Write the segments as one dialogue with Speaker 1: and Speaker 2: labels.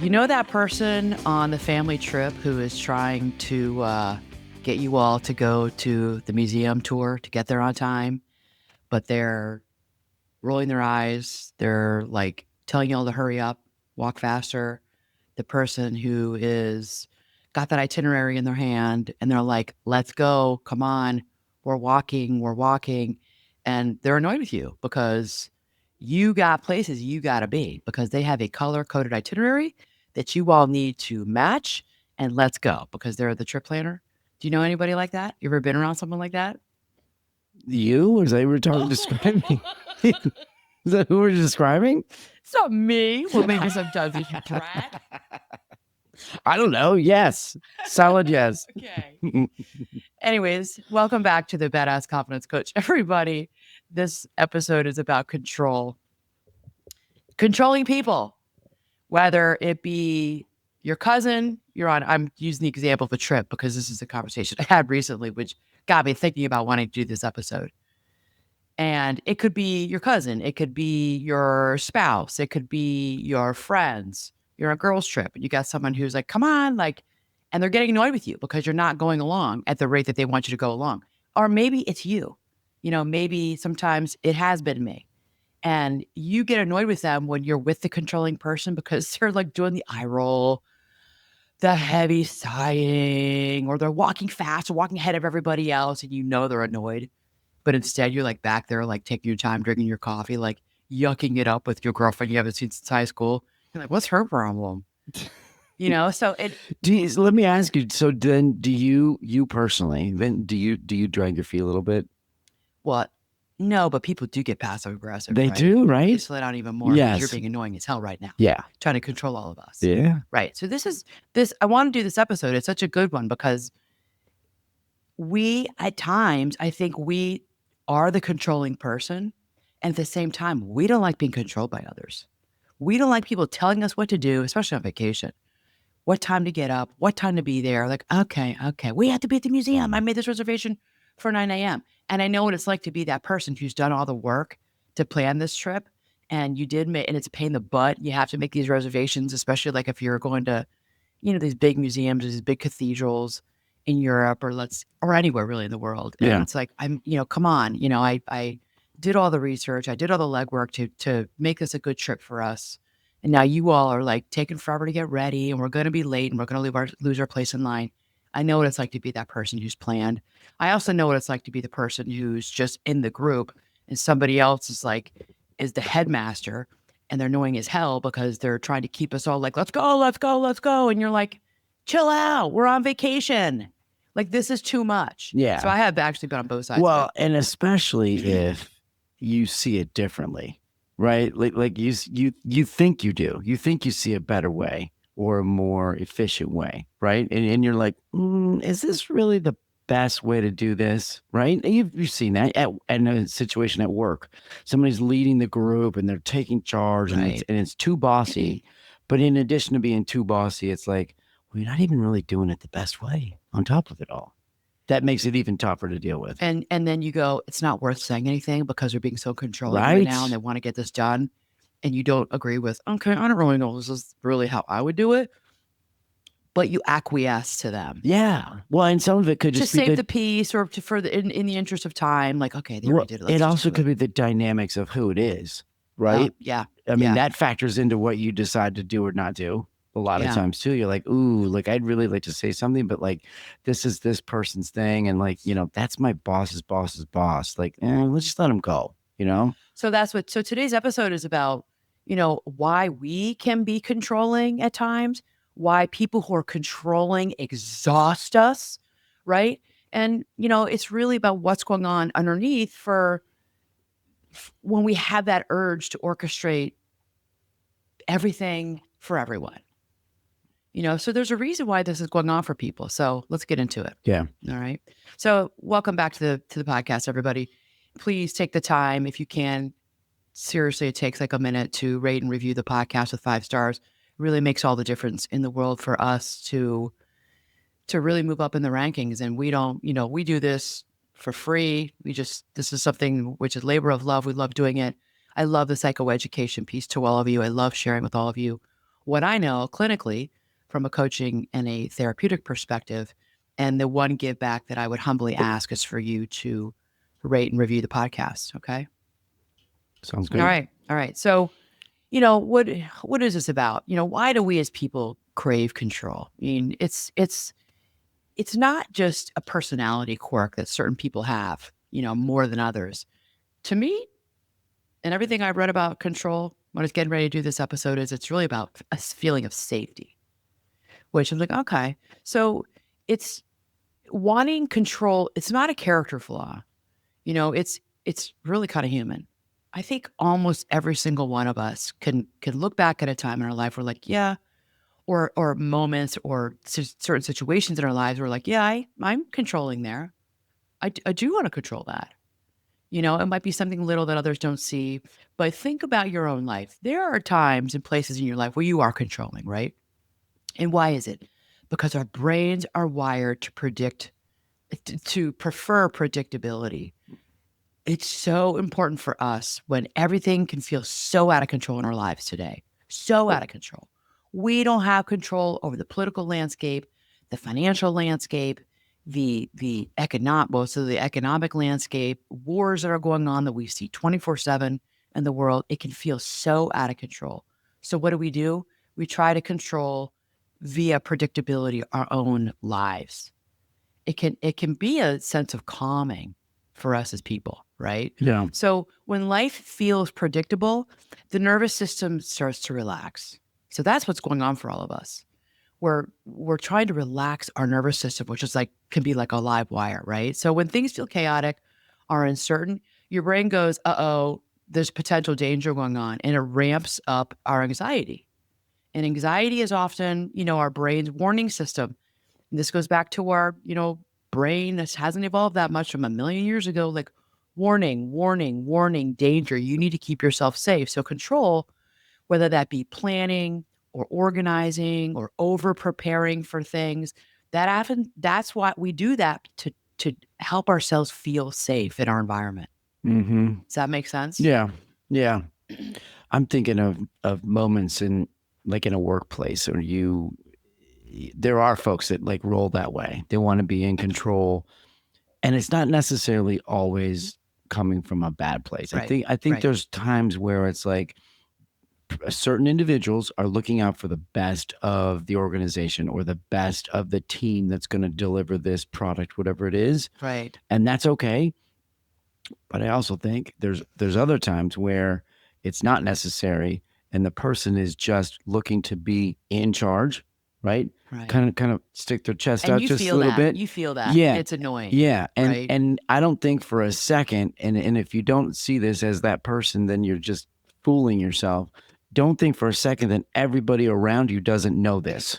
Speaker 1: You know that person on the family trip who is trying to get you all to go to the museum tour to get there on time, but they're rolling their eyes. They're like telling you all to hurry up, walk faster. The person who is got that itinerary in their hand and they're like, let's go, come on, we're walking. And they're annoyed with you because you got places you got to be because they have a color coded itinerary that you all need to match and let's go because they're the trip planner. Do you know anybody like that? You ever been around someone like that?
Speaker 2: You? Or is that you were talking describing? Is that who we're describing?
Speaker 1: It's not me. Well, maybe sometimes you should brag.
Speaker 2: I don't know. Yes. Solid yes.
Speaker 1: Okay. Anyways, welcome back to the Badass Confidence Coach. Everybody, this episode is about control. Controlling people, whether it be your cousin, I'm using the example of a trip because this is a conversation I had recently, which got me thinking about wanting to do this episode. And it could be your cousin, it could be your spouse, it could be your friends. You're on a girls' trip and you got someone who's like, come on, like, and they're getting annoyed with you because you're not going along at the rate that they want you to go along. Or maybe it's you. Maybe sometimes it has been me. And you get annoyed with them when you're with the controlling person because they're like doing the eye roll, the heavy sighing, or they're walking fast or walking ahead of everybody else and they're annoyed. But instead, you're like back there, like taking your time, drinking your coffee, like yucking it up with your girlfriend you haven't seen since high school. You're like, what's her problem? So
Speaker 2: Let me ask you. So then, do you personally? Then do you drag your feet a little bit?
Speaker 1: what? No, but people do get passive aggressive.
Speaker 2: They
Speaker 1: right?
Speaker 2: do,
Speaker 1: They
Speaker 2: right?
Speaker 1: slow down even more because you're
Speaker 2: Yes.
Speaker 1: being annoying as hell right now,
Speaker 2: Yeah.
Speaker 1: trying to control all of us.
Speaker 2: Yeah.
Speaker 1: Right. So I want to do this episode. It's such a good one because at times, I think we are the controlling person. And at the same time, we don't like being controlled by others. We don't like people telling us what to do, especially on vacation. What time to get up, what time to be there. Like, okay, we have to be at the museum. I made this reservation for 9 a.m. And I know what it's like to be that person who's done all the work to plan this trip. And you did make, and it's a pain in the butt. You have to make these reservations, especially like if you're going to, these big museums, these big cathedrals in Europe or anywhere really in the world. And
Speaker 2: Yeah.
Speaker 1: it's like, come on, I did all the research. I did all the legwork to make this a good trip for us. And now you all are like taking forever to get ready and we're going to be late and we're going to lose our place in line. I know what it's like to be that person who's planned. I also know what it's like to be the person who's just in the group and somebody else is the headmaster and they're annoying as hell because they're trying to keep us all like, let's go, let's go, let's go. And you're like, chill out. We're on vacation. Like, this is too much.
Speaker 2: Yeah.
Speaker 1: So I have actually been on both sides.
Speaker 2: Well, and especially if you see it differently, right? Like you think you do. You think you see a better way or a more efficient way, right? And you're like, is this really the best way to do this, right? And you've seen that in a situation at work. Somebody's leading the group and they're taking charge,
Speaker 1: Right.
Speaker 2: and it's too bossy. But in addition to being too bossy, it's like, well, you're not even really doing it the best way on top of it all. That makes it even tougher to deal with.
Speaker 1: And then you go, it's not worth saying anything because they're being so controlling right now and they want to get this done. And you don't agree with, okay, I don't really know this is really how I would do it. But you acquiesce to them.
Speaker 2: Yeah. Well, and some of it could just
Speaker 1: to
Speaker 2: be
Speaker 1: save the peace or in the interest of time. Like, okay, they already did it.
Speaker 2: It also could be the dynamics of who it is, right?
Speaker 1: Yeah.
Speaker 2: I mean, that factors into what you decide to do or not do. A lot of times too, you're like, ooh, like I'd really like to say something, but like this is this person's thing, and like that's my boss's boss. Like, let's just let him go.
Speaker 1: So So today's episode is about why we can be controlling at times, why people who are controlling exhaust us, right? And it's really about what's going on underneath for when we have that urge to orchestrate everything for everyone. So there's a reason why this is going on for people. So let's get into it.
Speaker 2: Yeah.
Speaker 1: All right. So welcome back to the podcast, everybody. Please take the time if you can. Seriously, it takes like a minute to rate and review the podcast with 5 stars. It really makes all the difference in the world for us to really move up in the rankings. And we don't, we do this for free. This is something which is labor of love. We love doing it. I love the psychoeducation piece to all of you. I love sharing with all of you what I know clinically from a coaching and a therapeutic perspective. And the one give back that I would humbly ask is for you to rate and review the podcast. Okay.
Speaker 2: Sounds
Speaker 1: All
Speaker 2: good.
Speaker 1: right. All right. So, what is this about? Why do we as people crave control? I mean, it's not just a personality quirk that certain people have, more than others. To me, and everything I've read about control when I was getting ready to do this episode is it's really about a feeling of safety, which I'm like, okay. So it's wanting control. It's not a character flaw. It's really kind of human. I think almost every single one of us can look back at a time in our life where like, yeah, or moments or certain situations in our lives where like, yeah, I'm controlling there. I do want to control that. It might be something little that others don't see, but think about your own life. There are times and places in your life where you are controlling, right? And why is it? Because our brains are wired to to prefer predictability. It's so important for us when everything can feel so out of control in our lives today. So out of control. We don't have control over the political landscape, the financial landscape, the economic landscape, wars that are going on that we see 24/7 in the world. It can feel so out of control. So what do? We try to control via predictability our own lives. It can be a sense of calming for us as people, right?
Speaker 2: Yeah.
Speaker 1: So when life feels predictable, the nervous system starts to relax. So that's what's going on for all of us. We're trying to relax our nervous system, which is like can be like a live wire, right? So when things feel chaotic or uncertain, your brain goes, "Uh-oh, there's potential danger going on," and it ramps up our anxiety. And anxiety is often, our brain's warning system. And this goes back to our, brain that hasn't evolved that much from a million years ago. Like, warning, warning, warning, danger. You need to keep yourself safe. So, control, whether that be planning or organizing or over preparing for things, that's why we do that to help ourselves feel safe in our environment.
Speaker 2: Mm-hmm.
Speaker 1: Does that make sense?
Speaker 2: Yeah. Yeah. I'm thinking of moments in a workplace or there are folks that like roll that way. They want to be in control, and it's not necessarily always coming from a bad place.
Speaker 1: Right.
Speaker 2: I think
Speaker 1: Right.
Speaker 2: there's times where it's like certain individuals are looking out for the best of the organization or the best of the team that's going to deliver this product, whatever it is,
Speaker 1: Right.
Speaker 2: and that's okay. But I also think there's other times where it's not necessary and the person is just looking to be in charge, right?
Speaker 1: Right.
Speaker 2: Kind of stick their chest
Speaker 1: And
Speaker 2: out
Speaker 1: you
Speaker 2: just a
Speaker 1: feel
Speaker 2: little
Speaker 1: that.
Speaker 2: bit.
Speaker 1: You feel that. And
Speaker 2: Yeah.
Speaker 1: it's annoying.
Speaker 2: Yeah. And
Speaker 1: Right.
Speaker 2: and I don't think for a second, and if you don't see this as that person, then you're just fooling yourself. Don't think for a second that everybody around you doesn't know this,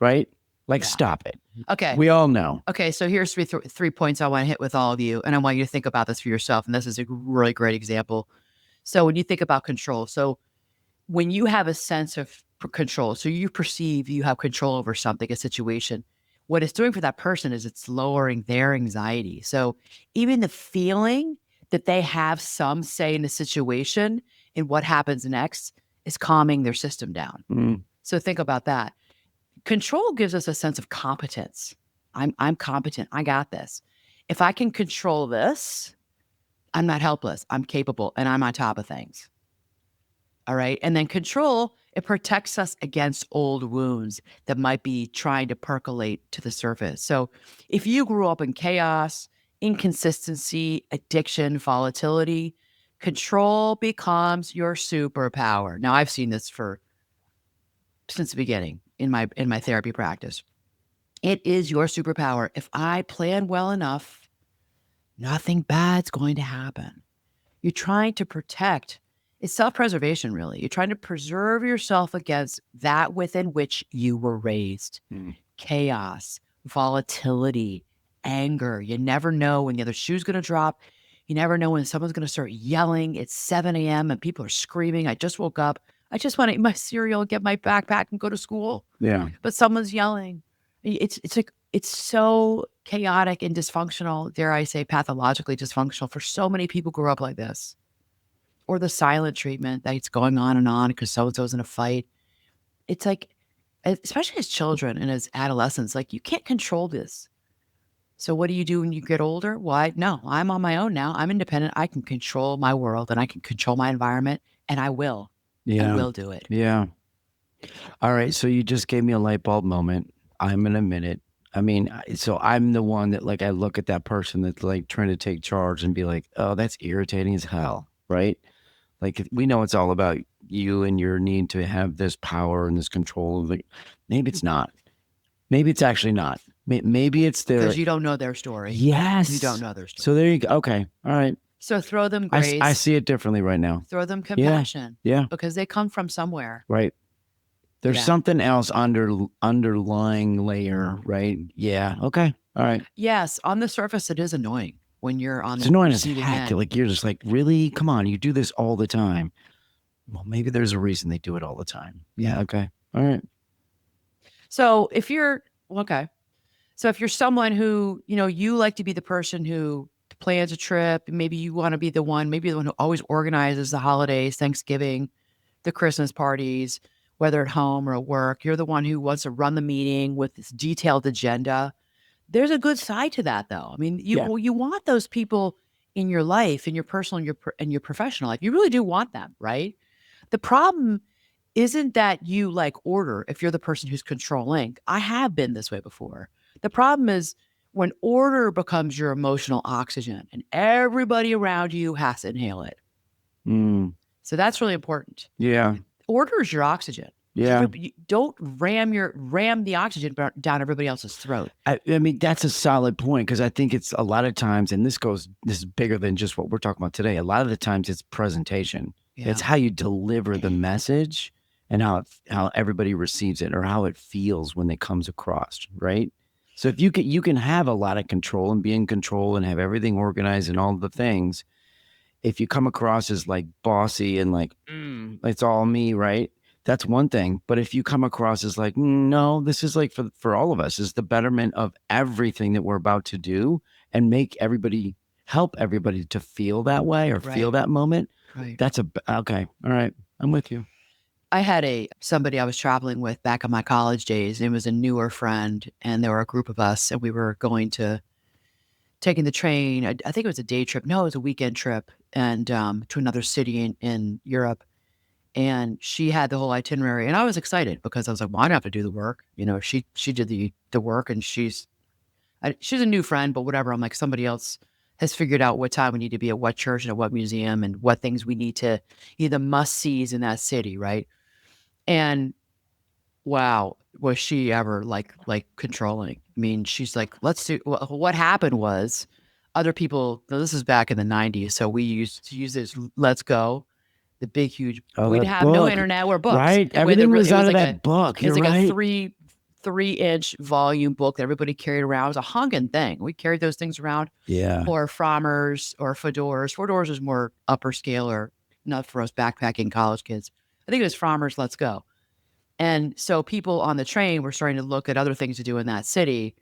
Speaker 2: right? Like
Speaker 1: Yeah.
Speaker 2: stop it.
Speaker 1: Okay.
Speaker 2: We all know.
Speaker 1: Okay, so here's three points I want to hit with all of you, and I want you to think about this for yourself. And this is a really great example. So when you think about control, so when you have a sense of control, so you perceive you have control over something, a situation, what it's doing for that person is it's lowering their anxiety. So even the feeling that they have some say in the situation and what happens next is calming their system down.
Speaker 2: Mm,
Speaker 1: So think about that. Control gives us a sense of competence. I'm competent. I got this. If I can control this, I'm not helpless. I'm capable and I'm on top of things. All right. And then control, it protects us against old wounds that might be trying to percolate to the surface. So if you grew up in chaos, inconsistency, addiction, volatility, control becomes your superpower. Now I've seen this for since the beginning in my therapy practice. It is your superpower. If I plan well enough, nothing bad's going to happen. You're trying to protect. It's self preservation, really. You're trying to preserve yourself against that within which you were raised
Speaker 2: mm.
Speaker 1: chaos, volatility, anger. You never know when the other shoe's going to drop. You never know when someone's going to start yelling. It's 7 a.m. and people are screaming. I just woke up. I just want to eat my cereal, get my backpack, and go to school.
Speaker 2: Yeah.
Speaker 1: But someone's yelling. It's like it's so chaotic and dysfunctional, dare I say pathologically dysfunctional for so many people grew up like this. Or the silent treatment that's going on and on because so and so's in a fight. it's like, especially as children and as adolescents, like you can't control this. So what do you do when you get older? Well, no, I'm on my own now. I'm independent. I can control my world and I can control my environment, and I will. I
Speaker 2: Yeah.
Speaker 1: will do it.
Speaker 2: Yeah. All right. So you just gave me a light bulb moment. I'm going to admit it. I mean, so I'm the one that like I look at that person that's like trying to take charge and be like, oh, that's irritating as hell, right? Like we know it's all about you and your need to have this power and this control. Like maybe it's not. Maybe it's actually not. Maybe it's
Speaker 1: Because
Speaker 2: their
Speaker 1: you don't know their story.
Speaker 2: yes.
Speaker 1: You don't know their
Speaker 2: So
Speaker 1: story.
Speaker 2: there you go. Okay. All right.
Speaker 1: So throw them
Speaker 2: I
Speaker 1: grace,
Speaker 2: see it differently right now.
Speaker 1: throw them
Speaker 2: Yeah.
Speaker 1: compassion.
Speaker 2: Yeah.
Speaker 1: Because they come from somewhere.
Speaker 2: Right. There's
Speaker 1: Yeah.
Speaker 2: something else underlying layer, right? Yeah. Okay. All right.
Speaker 1: Yes, on the surface, it is annoying when you're on
Speaker 2: It's
Speaker 1: the
Speaker 2: annoying as
Speaker 1: receiving
Speaker 2: heck.
Speaker 1: end.
Speaker 2: Like you're just like, really? Come on, you do this all the time. Well, maybe there's a reason they do it all the time. Yeah. Okay. All right.
Speaker 1: So if you're okay, so if you're someone who you like to be the person who plans a trip, maybe you want to be the one, maybe the one who always organizes the holidays, Thanksgiving, the Christmas parties, whether at home or at work. You're the one who wants to run the meeting with this detailed agenda. There's a good side to that, though. I mean,
Speaker 2: Yeah.
Speaker 1: you want those people in your life, in your personal and your professional life. You really do want them, right? The problem isn't that you like order if you're the person who's controlling. I have been this way before. The problem is when order becomes your emotional oxygen and everybody around you has to inhale it.
Speaker 2: Mm,
Speaker 1: So that's really important.
Speaker 2: yeah.
Speaker 1: Order is your oxygen.
Speaker 2: Yeah.
Speaker 1: Don't ram the oxygen down everybody else's throat.
Speaker 2: I mean, that's a solid point because I think it's a lot of times, and this is bigger than just what we're talking about today. A lot of the times it's presentation. It's
Speaker 1: Yeah.
Speaker 2: how you deliver the message and how everybody receives it or how it feels when it comes across, right? So if you can have a lot of control and be in control and have everything organized and all the things, if you come across as like bossy and like it's all me, right? That's one thing. But if you come across as like, no, this is like for all of us, is the betterment of everything that we're about to do and help everybody to feel that way or feel
Speaker 1: Right.
Speaker 2: that moment.
Speaker 1: Right.
Speaker 2: That's okay. All right. I'm with you.
Speaker 1: I had somebody I was traveling with back in my college days. It was a newer friend, and there were a group of us, and we were taking the train. I think it was a day trip. No, it was a weekend trip, and to another city in Europe. And she had the whole itinerary, and I was excited because I was like, "Well, I don't have to do the work." She did the work, and she's a new friend, but whatever. I'm like, somebody else has figured out what time we need to be at what church and at what museum and what things we need to either must sees in that city, right? And wow, was she ever like controlling? I mean, she's like, "Let's do." Well, what happened was, other people. Now, this is back in the '90s, so we used to use this. Let's go, the big huge.
Speaker 2: Oh,
Speaker 1: We'd
Speaker 2: the
Speaker 1: have no
Speaker 2: book,
Speaker 1: internet or books.
Speaker 2: right?
Speaker 1: With
Speaker 2: Everything was
Speaker 1: it
Speaker 2: out
Speaker 1: was
Speaker 2: of
Speaker 1: like a
Speaker 2: that book.
Speaker 1: it's
Speaker 2: You're
Speaker 1: like a
Speaker 2: right.
Speaker 1: 3-inch volume book that everybody carried around. It was a honking thing. We carried those things around,
Speaker 2: Yeah.
Speaker 1: or Frommers or Fedoras. Fedoras was more upper scale, or not for us backpacking college kids. I think it was Frommers. Let's go. And so people on the train were starting to look at other things to do in that city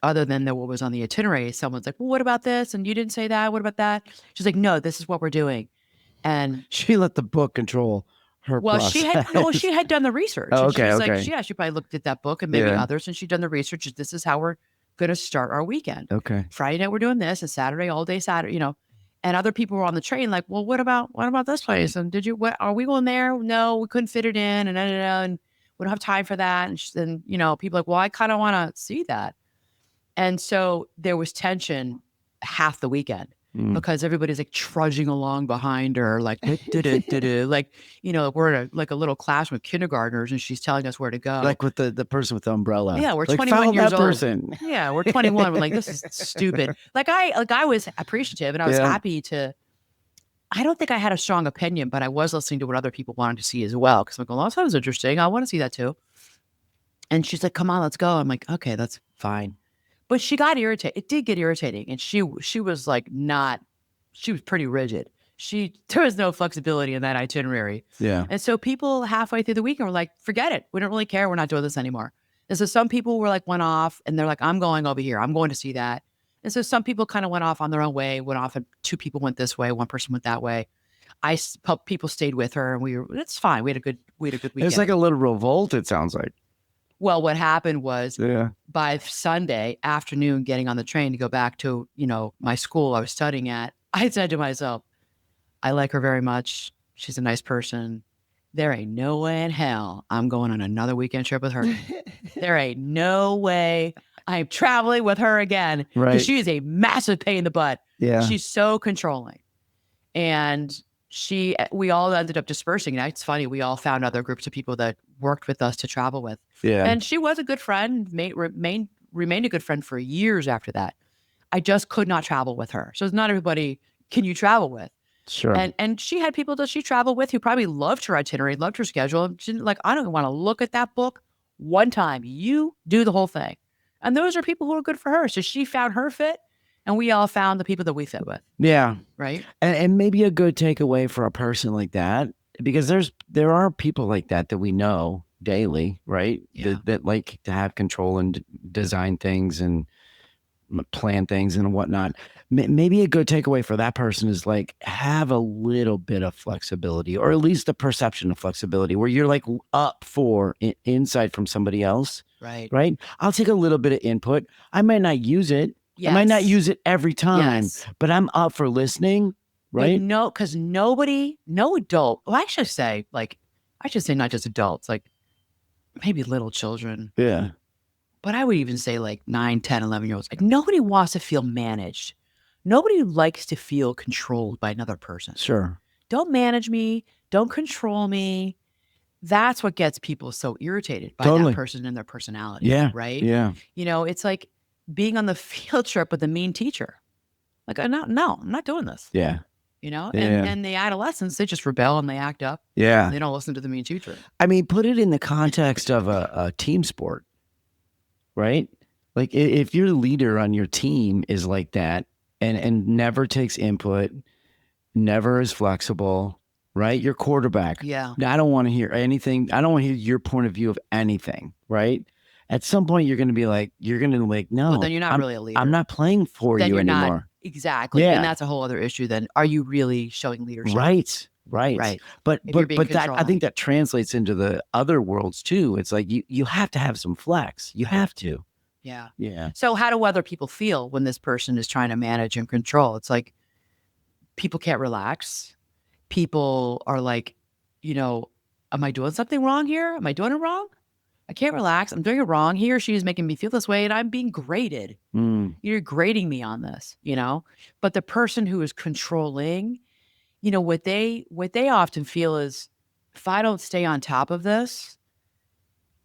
Speaker 1: other than what was on the itinerary. Someone's like, well, what about this? And you didn't say that. What about that? She's like, no, this is what we're doing. And
Speaker 2: She let the book control her
Speaker 1: well,
Speaker 2: process.
Speaker 1: she had done the research.
Speaker 2: Oh,
Speaker 1: And
Speaker 2: okay.
Speaker 1: she's like,
Speaker 2: Okay.
Speaker 1: she probably looked at that book and maybe
Speaker 2: Yeah.
Speaker 1: others. And she'd done the research. This is how we're going to start our weekend.
Speaker 2: Okay.
Speaker 1: Friday night, we're doing this, and Saturday, all day Saturday. And other people were on the train like, well, what about this place? And what are we going there? No, we couldn't fit it in. And we don't have time for that. And people like, well, I kind of want to see that. And so there was tension half the weekend because everybody's like trudging along behind her, like, like, we're in a little class with kindergartners and she's telling us where to go.
Speaker 2: Like with the person with the umbrella.
Speaker 1: Yeah, we're
Speaker 2: like,
Speaker 1: 21
Speaker 2: follow
Speaker 1: years
Speaker 2: that
Speaker 1: old.
Speaker 2: person.
Speaker 1: Yeah, we're 21. We're like, this is stupid. I was appreciative and I was
Speaker 2: Yeah.
Speaker 1: happy to. I don't think I had a strong opinion, but I was listening to what other people wanted to see as well. Because I'm like, well, that sounds interesting. I want to see that too. And she's like, come on, let's go. I'm like, okay, that's fine. But she got irritated. It did get irritating. And she was like she was pretty rigid. There was no flexibility in that itinerary.
Speaker 2: Yeah.
Speaker 1: And so people halfway through the weekend were like, forget it. We don't really care. We're not doing this anymore. And so some people were like, went off and they're like, I'm going over here. I'm going to see that. And so some people kind of went off on their own way, went off and two people went this way, one person went that way. People stayed with her, and it's fine. We had a good weekend.
Speaker 2: It's like a little revolt, it sounds like.
Speaker 1: Well, what happened was
Speaker 2: Yeah.
Speaker 1: by Sunday afternoon, getting on the train to go back to, my school I was studying at, I said to myself, I like her very much. She's a nice person. There ain't no way in hell I'm going on another weekend trip with her. There ain't no way I'm traveling with her again, because
Speaker 2: Right.
Speaker 1: she is a massive pain in the butt.
Speaker 2: Yeah.
Speaker 1: She's so controlling. And we all ended up dispersing. Now, it's funny, we all found other groups of people that worked with us to travel with.
Speaker 2: Yeah.
Speaker 1: And she was a good friend, remained a good friend for years after that. I just could not travel with her. So it's not everybody can you travel with.
Speaker 2: Sure.
Speaker 1: And she had people that she traveled with who probably loved her itinerary, loved her schedule. She didn't like, I don't want to look at that book one time. You do the whole thing. And those are people who are good for her. So she found her fit, and we all found the people that we fit with.
Speaker 2: Yeah.
Speaker 1: Right.
Speaker 2: And maybe a good takeaway for a person like that, because there are people like that we know daily, right?
Speaker 1: Yeah.
Speaker 2: That like to have control and design things and plan things and whatnot. Maybe a good takeaway for that person is like have a little bit of flexibility, or at least a perception of flexibility, where you're like up for insight from somebody else.
Speaker 1: Right.
Speaker 2: Right. I'll take a little bit of input. I might not use it.
Speaker 1: Yes.
Speaker 2: I might not use it every time,
Speaker 1: Yes.
Speaker 2: but I'm up for listening. Right.
Speaker 1: But no, because no adult, well, I should say not just adults, like maybe little children.
Speaker 2: Yeah.
Speaker 1: But I would even say like 9, 10, 11-year-olds. Like, nobody wants to feel managed. Nobody likes to feel controlled by another person.
Speaker 2: Sure.
Speaker 1: Don't manage me. Don't control me. That's what gets people so irritated by
Speaker 2: Totally.
Speaker 1: that person and their personality.
Speaker 2: Yeah.
Speaker 1: Right.
Speaker 2: Yeah.
Speaker 1: It's like being on the field trip with a mean teacher. Like, I'm not doing this.
Speaker 2: Yeah.
Speaker 1: And the adolescents, they just rebel and they act up.
Speaker 2: Yeah.
Speaker 1: They don't listen to the mean teacher.
Speaker 2: I mean, put it in the context of a team sport, right? Like if your leader on your team is like that and never takes input, never is flexible, right? Your quarterback.
Speaker 1: Yeah.
Speaker 2: I don't want to hear anything. I don't want to hear your point of view of anything, right? At some point, you're going to be like, no.
Speaker 1: Well, then you're not really a leader.
Speaker 2: I'm not playing for
Speaker 1: then
Speaker 2: you
Speaker 1: you're
Speaker 2: anymore.
Speaker 1: Not, exactly.
Speaker 2: Yeah.
Speaker 1: And that's a whole other issue then. Are you really showing leadership?
Speaker 2: Right. But that, I think that translates into the other worlds too. It's like you have to have some flex. You have to.
Speaker 1: Yeah.
Speaker 2: Yeah.
Speaker 1: So how do other people feel when this person is trying to manage and control? It's like people can't relax. People are like, am I doing something wrong here? Am I doing it wrong? I can't relax. I'm doing it wrong. He or she is making me feel this way, and I'm being graded. You're grading me on this, But the person who is controlling, what they often feel is, if I don't stay on top of this,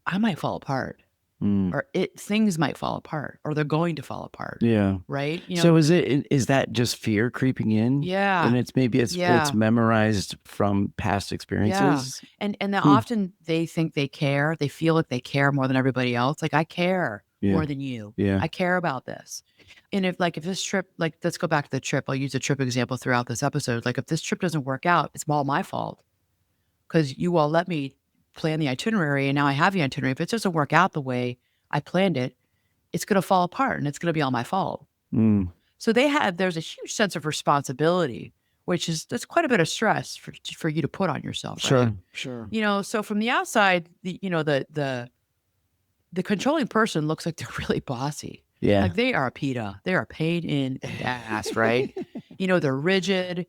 Speaker 1: I might fall apart. Or things might fall apart, or they're going to fall apart.
Speaker 2: Yeah.
Speaker 1: Right.
Speaker 2: So is that just fear creeping in?
Speaker 1: Yeah.
Speaker 2: And it's memorized from past experiences.
Speaker 1: Yeah. And then often they think they care. They feel like they care more than everybody else. Like, I care more than you.
Speaker 2: Yeah.
Speaker 1: I care about this. And if this trip, let's go back to the trip. I'll use a trip example throughout this episode. Like, if this trip doesn't work out, it's all my fault, because you all let me plan the itinerary, and now I have the itinerary. If it doesn't work out the way I planned it, it's going to fall apart, and it's going to be all my fault. So there's a huge sense of responsibility, that's quite a bit of stress for you to put on yourself. Right?
Speaker 2: Sure.
Speaker 1: So from the outside, the controlling person looks like they're really bossy.
Speaker 2: Yeah.
Speaker 1: Like, they are a PETA. They are a pain in the ass, right? They're rigid.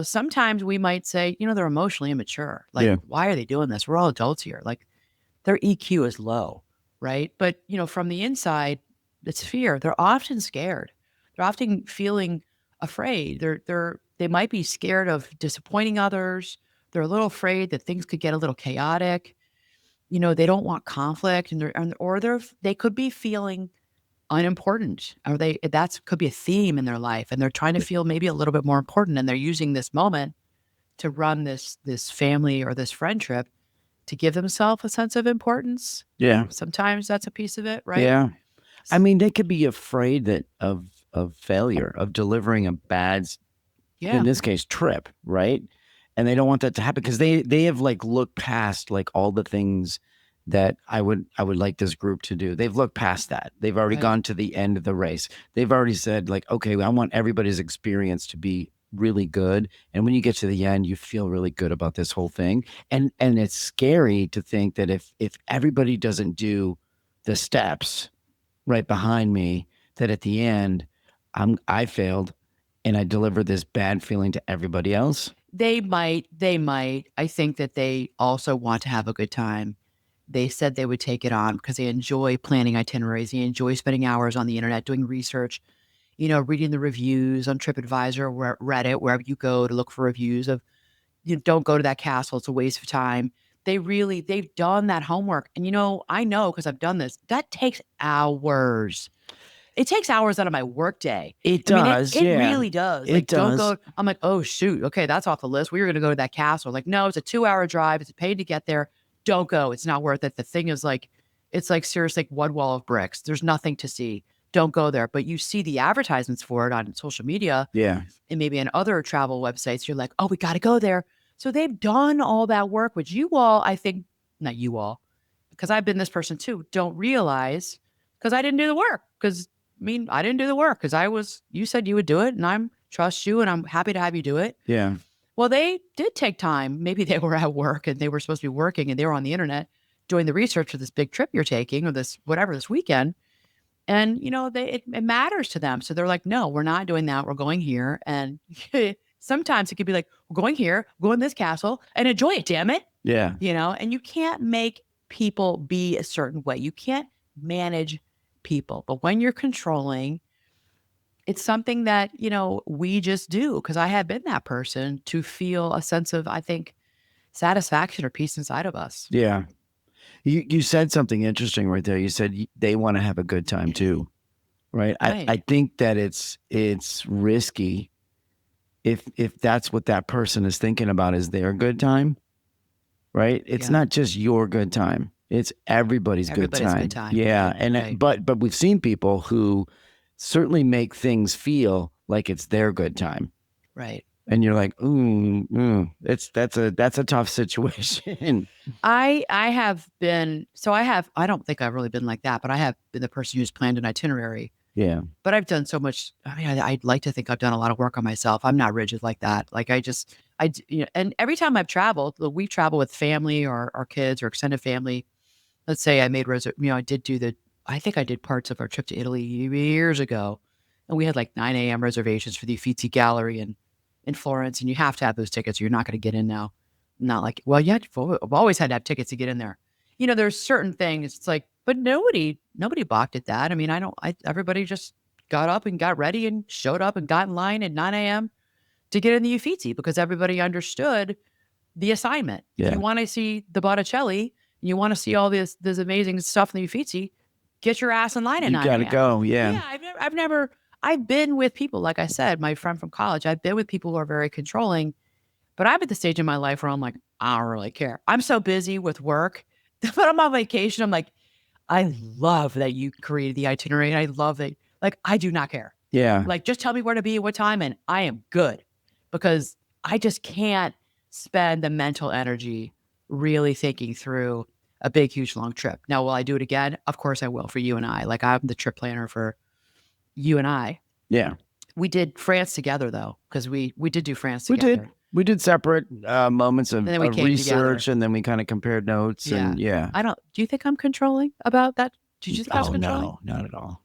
Speaker 1: Sometimes we might say, they're emotionally immature. Like, why are they doing this? We're all adults here. Like, their EQ is low, right? But, from the inside, it's fear. They're often scared. They're often feeling afraid. They might be scared of disappointing others. They're a little afraid that things could get a little chaotic. They don't want conflict, they could be feeling unimportant, or that could be a theme in their life, and they're trying to feel maybe a little bit more important, and they're using this moment to run this family or this friend trip to give themselves a sense of importance.
Speaker 2: Yeah.
Speaker 1: Sometimes that's a piece of it, right?
Speaker 2: Yeah. I mean, they could be afraid of failure, of delivering a bad, in this case, trip, right? And they don't want that to happen, because they have like looked past like all the things that I would like this group to do. They've looked past that. They've already gone to the end of the race. They've already said like, okay, I want everybody's experience to be really good. And when you get to the end, you feel really good about this whole thing. And it's scary to think that if everybody doesn't do the steps right behind me, that at the end I failed and I delivered this bad feeling to everybody else.
Speaker 1: They might. I think that they also want to have a good time. They said they would take it on because they enjoy planning itineraries. They enjoy spending hours on the internet doing research, reading the reviews on TripAdvisor or Reddit, wherever you go to look for reviews of, don't go to that castle. It's a waste of time. They've done that homework. And, I know because I've done this, that takes hours. It takes hours out of my workday.
Speaker 2: It
Speaker 1: I mean,
Speaker 2: does,
Speaker 1: it
Speaker 2: yeah.
Speaker 1: really does.
Speaker 2: It
Speaker 1: Like, don't
Speaker 2: does.
Speaker 1: go. I'm like, oh shoot, okay, that's off the list. We were gonna go to that castle. Like, no, it's a 2-hour drive. It's paid to get there. Don't go. It's not worth it. The thing is like, it's like seriously like one wall of bricks. There's nothing to see. Don't go there. But you see the advertisements for it on social media
Speaker 2: Yeah.
Speaker 1: and maybe on other travel websites. You're like, oh, we got to go there. So they've done all that work, which you all, I think, not you all, because I've been this person too, don't realize because I didn't do the work. Because I didn't do the work because you said you would do it and I'm trust you and I'm happy to have you do it.
Speaker 2: Yeah.
Speaker 1: Well, they did take time. Maybe they were at work and they were supposed to be working and they were on the internet doing the research for this big trip you're taking or this, whatever, this weekend. And, it matters to them. So they're like, no, we're not doing that. We're going here. And sometimes it could be like, we're going here, go in this castle and enjoy it, damn it.
Speaker 2: Yeah.
Speaker 1: And you can't make people be a certain way. You can't manage people. But when you're controlling, it's something that, we just do because I have been that person to feel a sense of, I think, satisfaction or peace inside of us.
Speaker 2: Yeah. You said something interesting right there. You said they want to have a good time too, right?
Speaker 1: Right.
Speaker 2: I think that it's risky if that's what that person is thinking about is their good time, right? It's
Speaker 1: Yeah.
Speaker 2: not just your good time. It's everybody's good time. Yeah.
Speaker 1: Right,
Speaker 2: And
Speaker 1: right.
Speaker 2: but we've seen people who certainly make things feel like it's their good time.
Speaker 1: Right.
Speaker 2: And you're like, that's a tough situation.
Speaker 1: I don't think I've really been like that, but I have been the person who's planned an itinerary.
Speaker 2: Yeah.
Speaker 1: But I've done so much. I mean, I'd like to think I've done a lot of work on myself. I'm not rigid like that. Like and every time I've traveled, we travel with family or our kids or extended family. Let's say I made I think I did parts of our trip to Italy years ago. And we had like 9 a.m. reservations for the Uffizi Gallery in Florence. And you have to have those tickets or you're not going to get in now. Not like, well, yeah, I've always had to have tickets to get in there. There's certain things. It's like, but nobody balked at that. I mean, everybody just got up and got ready and showed up and got in line at 9 a.m. to get in the Uffizi because everybody understood the assignment.
Speaker 2: Yeah.
Speaker 1: If you want to see the Botticelli, you want to see all this amazing stuff in the Uffizi, get your ass in line at 9
Speaker 2: You got to
Speaker 1: a.m.
Speaker 2: go. Yeah.
Speaker 1: Yeah, I've been with people, like I said, my friend from college, I've been with people who are very controlling, but I'm at the stage in my life where I'm like, I don't really care. I'm so busy with work, but I'm on vacation. I'm like, I love that you created the itinerary. And I love that. Like, I do not care.
Speaker 2: Yeah.
Speaker 1: Like, just tell me where to be at what time, and I am good because I just can't spend the mental energy really thinking through a big, huge, long trip. Now, will I do it again? Of course I will for you and I. Like, I'm the trip planner for you and I.
Speaker 2: Yeah.
Speaker 1: We did France together, though, because we did do France together.
Speaker 2: We did separate moments of research
Speaker 1: together.
Speaker 2: and then we kind of compared notes.
Speaker 1: Yeah.
Speaker 2: And yeah.
Speaker 1: Do you think I'm controlling about that? Did you think I was controlling?
Speaker 2: No, not at all.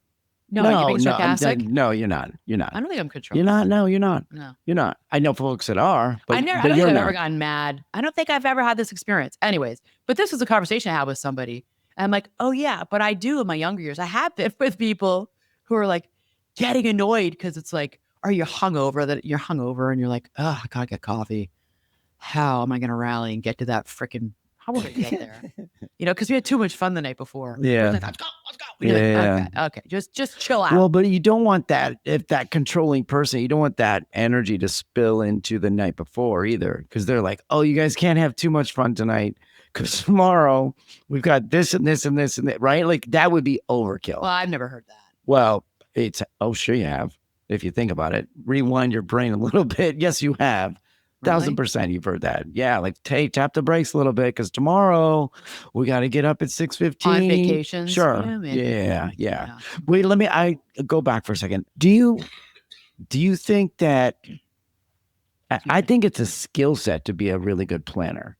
Speaker 1: No, you're being sarcastic?
Speaker 2: No, you're not. You're not.
Speaker 1: I don't think I'm controlling.
Speaker 2: You're not. No, you're not.
Speaker 1: No.
Speaker 2: You're not. I know folks that are, but
Speaker 1: I don't think I've ever gotten mad. I don't think I've ever had this experience. Anyways, but this was a conversation I had with somebody. And I'm like, oh yeah, but I do in my younger years. I have been with people who are like getting annoyed because it's like, are you hungover? That you're hungover and you're like, oh, I gotta get coffee. How am I gonna rally and get to that freaking? How will I get there? Because we had too much fun the night before.
Speaker 2: Yeah.
Speaker 1: Like, let's go. Yeah. Like, okay. Just chill out.
Speaker 2: Well, but you don't want that, if that controlling person, you don't want that energy to spill into the night before either. Because they're like, oh, you guys can't have too much fun tonight because tomorrow we've got this and this and this and that, right? Like that would be overkill.
Speaker 1: Well, I've never heard that.
Speaker 2: Well, sure you have. If you think about it, rewind your brain a little bit. Yes, you have.
Speaker 1: Really?
Speaker 2: 1,000% you've heard that. Yeah, like tap the brakes a little bit because tomorrow we got to get up at 6:15
Speaker 1: on vacations.
Speaker 2: Sure. Yeah. Wait, I go back for a second. Do you think that I think it's a skill set to be a really good planner,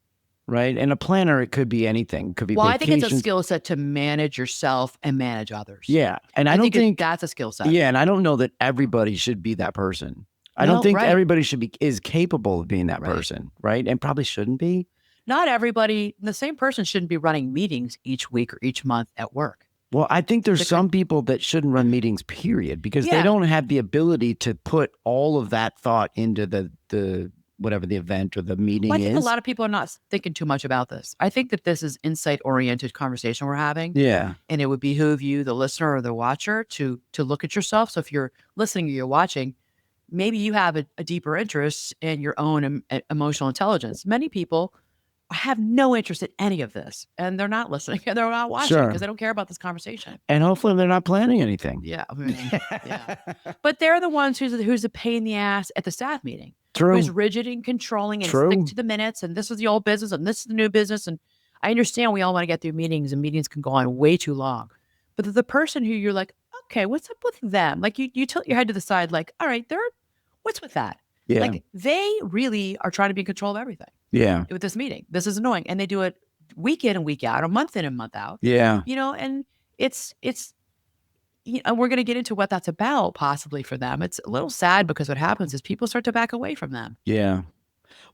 Speaker 2: right? And a planner, it could be anything. It could be
Speaker 1: Well, I think it's a
Speaker 2: vacations.
Speaker 1: skill set to manage yourself and manage others.
Speaker 2: Yeah. And I
Speaker 1: I
Speaker 2: don't think
Speaker 1: that's a skill set.
Speaker 2: yeah, and I don't know that everybody should be that person. I don't
Speaker 1: No,
Speaker 2: think
Speaker 1: right.
Speaker 2: everybody is capable of being that
Speaker 1: Right.
Speaker 2: person, right? And probably shouldn't be.
Speaker 1: Not everybody, the same person shouldn't be running meetings each week or each month at work.
Speaker 2: Well, I think there's some people that shouldn't run meetings, period, because they
Speaker 1: Yeah.
Speaker 2: don't have the ability to put all of that thought into the whatever the event or the meeting
Speaker 1: Well, I think
Speaker 2: is.
Speaker 1: a lot of people are not thinking too much about this. I think that this is insight-oriented conversation we're having.
Speaker 2: Yeah.
Speaker 1: And it would behoove you, the listener or the watcher, to look at yourself. So if you're listening or you're watching, maybe you have a deeper interest in your own emotional intelligence. Many people have no interest in any of this, and they're not listening and they're not watching
Speaker 2: Sure.
Speaker 1: because they don't care about this conversation.
Speaker 2: And hopefully they're not planning anything.
Speaker 1: Yeah, I mean, yeah. But they're the ones who's a pain in the ass at the staff meeting.
Speaker 2: True.
Speaker 1: Who's rigid and controlling and
Speaker 2: True.
Speaker 1: stick to the minutes, and this is the old business and this is the new business. And I understand we all want to get through meetings, and meetings can go on way too long. But the person who you're like, okay, what's up with them? Like you tilt your head to the side, like, all right, what's with that?
Speaker 2: Yeah.
Speaker 1: Like they really are trying to be in control of everything.
Speaker 2: Yeah.
Speaker 1: With this meeting. This is annoying. And they do it week in and week out, or month in and month out.
Speaker 2: Yeah.
Speaker 1: And it's we're going to get into what that's about possibly for them. It's a little sad because what happens is people start to back away from them.
Speaker 2: Yeah.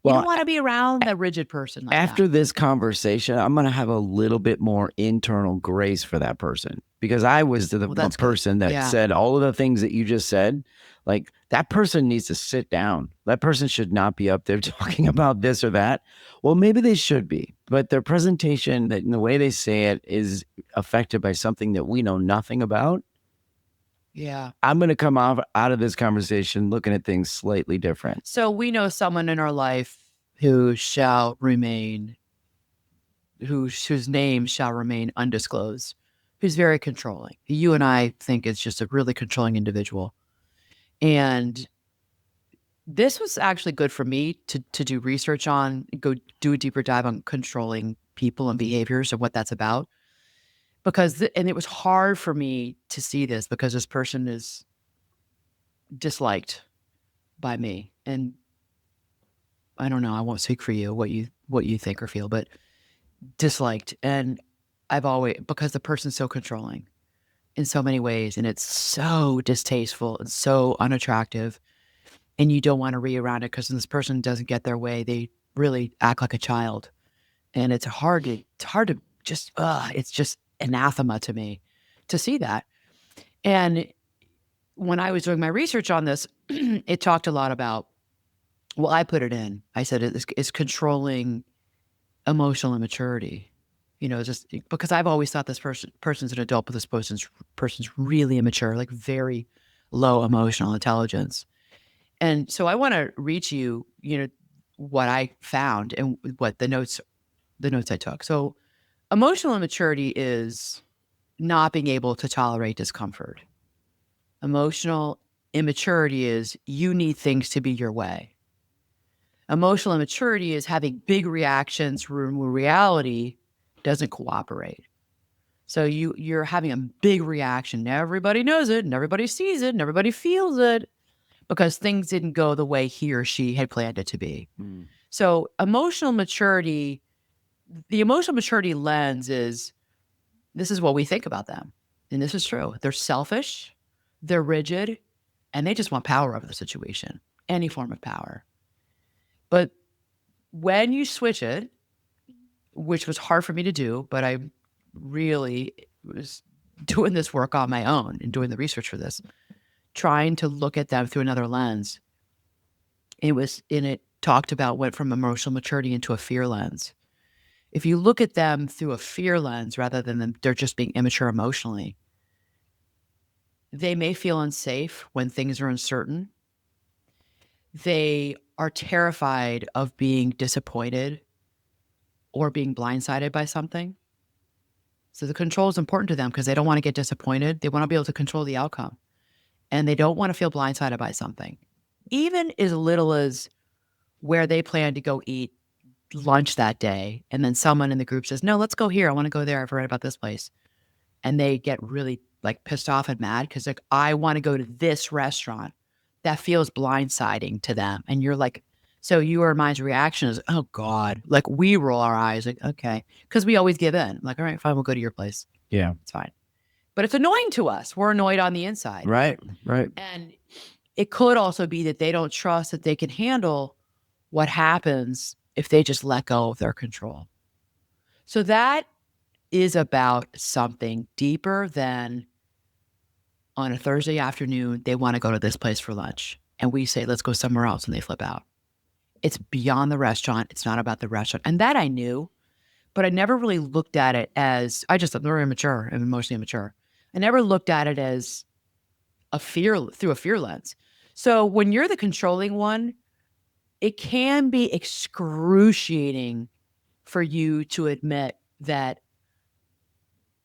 Speaker 1: Well, you don't want to be around a rigid person like
Speaker 2: after
Speaker 1: that.
Speaker 2: This conversation, I'm going to have a little bit more internal grace for that person, because I was the person that said all of the things that you just said. Like, that person needs to sit down. That person should not be up there talking about this or that. Well, maybe they should be, but their presentation, that in the way they say it, is affected by something that we know nothing about.
Speaker 1: Yeah.
Speaker 2: I'm going to come out of this conversation looking at things slightly different.
Speaker 1: So we know someone in our life whose name shall remain undisclosed, who's very controlling. You and I think is just a really controlling individual. And this was actually good for me to do research on, go do a deeper dive on controlling people and behaviors and what that's about. Because, and it was hard for me to see this because this person is disliked by me. And I don't know, I won't speak for you, what you think or feel, but disliked. And because the person's so controlling in so many ways, and it's so distasteful and so unattractive, and you don't want to be around it because when this person doesn't get their way, they really act like a child. And it's hard to just, it's just anathema to me to see that. And when I was doing my research on this, it talked a lot about, well, I put it in. I said it's controlling emotional immaturity. Just because I've always thought this person's an adult, but this person's really immature, like very low emotional intelligence. And so I want to read to you, what I found and what the notes I took. So emotional immaturity is not being able to tolerate discomfort. Emotional immaturity is you need things to be your way. Emotional immaturity is having big reactions when reality doesn't cooperate. So you're having a big reaction. Everybody knows it, and everybody sees it, and everybody feels it because things didn't go the way he or she had planned it to be. Mm. So emotional maturity, the emotional maturity lens is, this is what we think about them. And this is true. They're selfish, they're rigid, and they just want power over the situation, any form of power. But when you switch it, which was hard for me to do, but I really was doing this work on my own and doing the research for this, trying to look at them through another lens. It talked about went from emotional maturity into a fear lens. If you look at them through a fear lens rather than they're just being immature emotionally, they may feel unsafe when things are uncertain. They are terrified of being disappointed or being blindsided by something. So the control is important to them because they don't want to get disappointed. They want to be able to control the outcome. And they don't want to feel blindsided by something. Even as little as where they plan to go eat lunch that day, and then someone in the group says, no, let's go here. I want to go there. I've read about this place. And they get really like pissed off and mad because like, I want to go to this restaurant. That feels blindsiding to them. And you're like, So you or mine's reaction is, oh God, like we roll our eyes, like, okay. Because we always give in. Like, all right, fine, we'll go to your place.
Speaker 2: Yeah.
Speaker 1: It's fine. But it's annoying to us. We're annoyed on the inside.
Speaker 2: Right. Right.
Speaker 1: And it could also be that they don't trust that they can handle what happens if they just let go of their control. So that is about something deeper than on a Thursday afternoon, they want to go to this place for lunch. And we say, let's go somewhere else. And they flip out. It's beyond the restaurant. It's not about the restaurant. And that I knew, but I never really looked at it as, I just thought they were immature and emotionally immature. I never looked at it as through a fear lens. So when you're the controlling one, it can be excruciating for you to admit that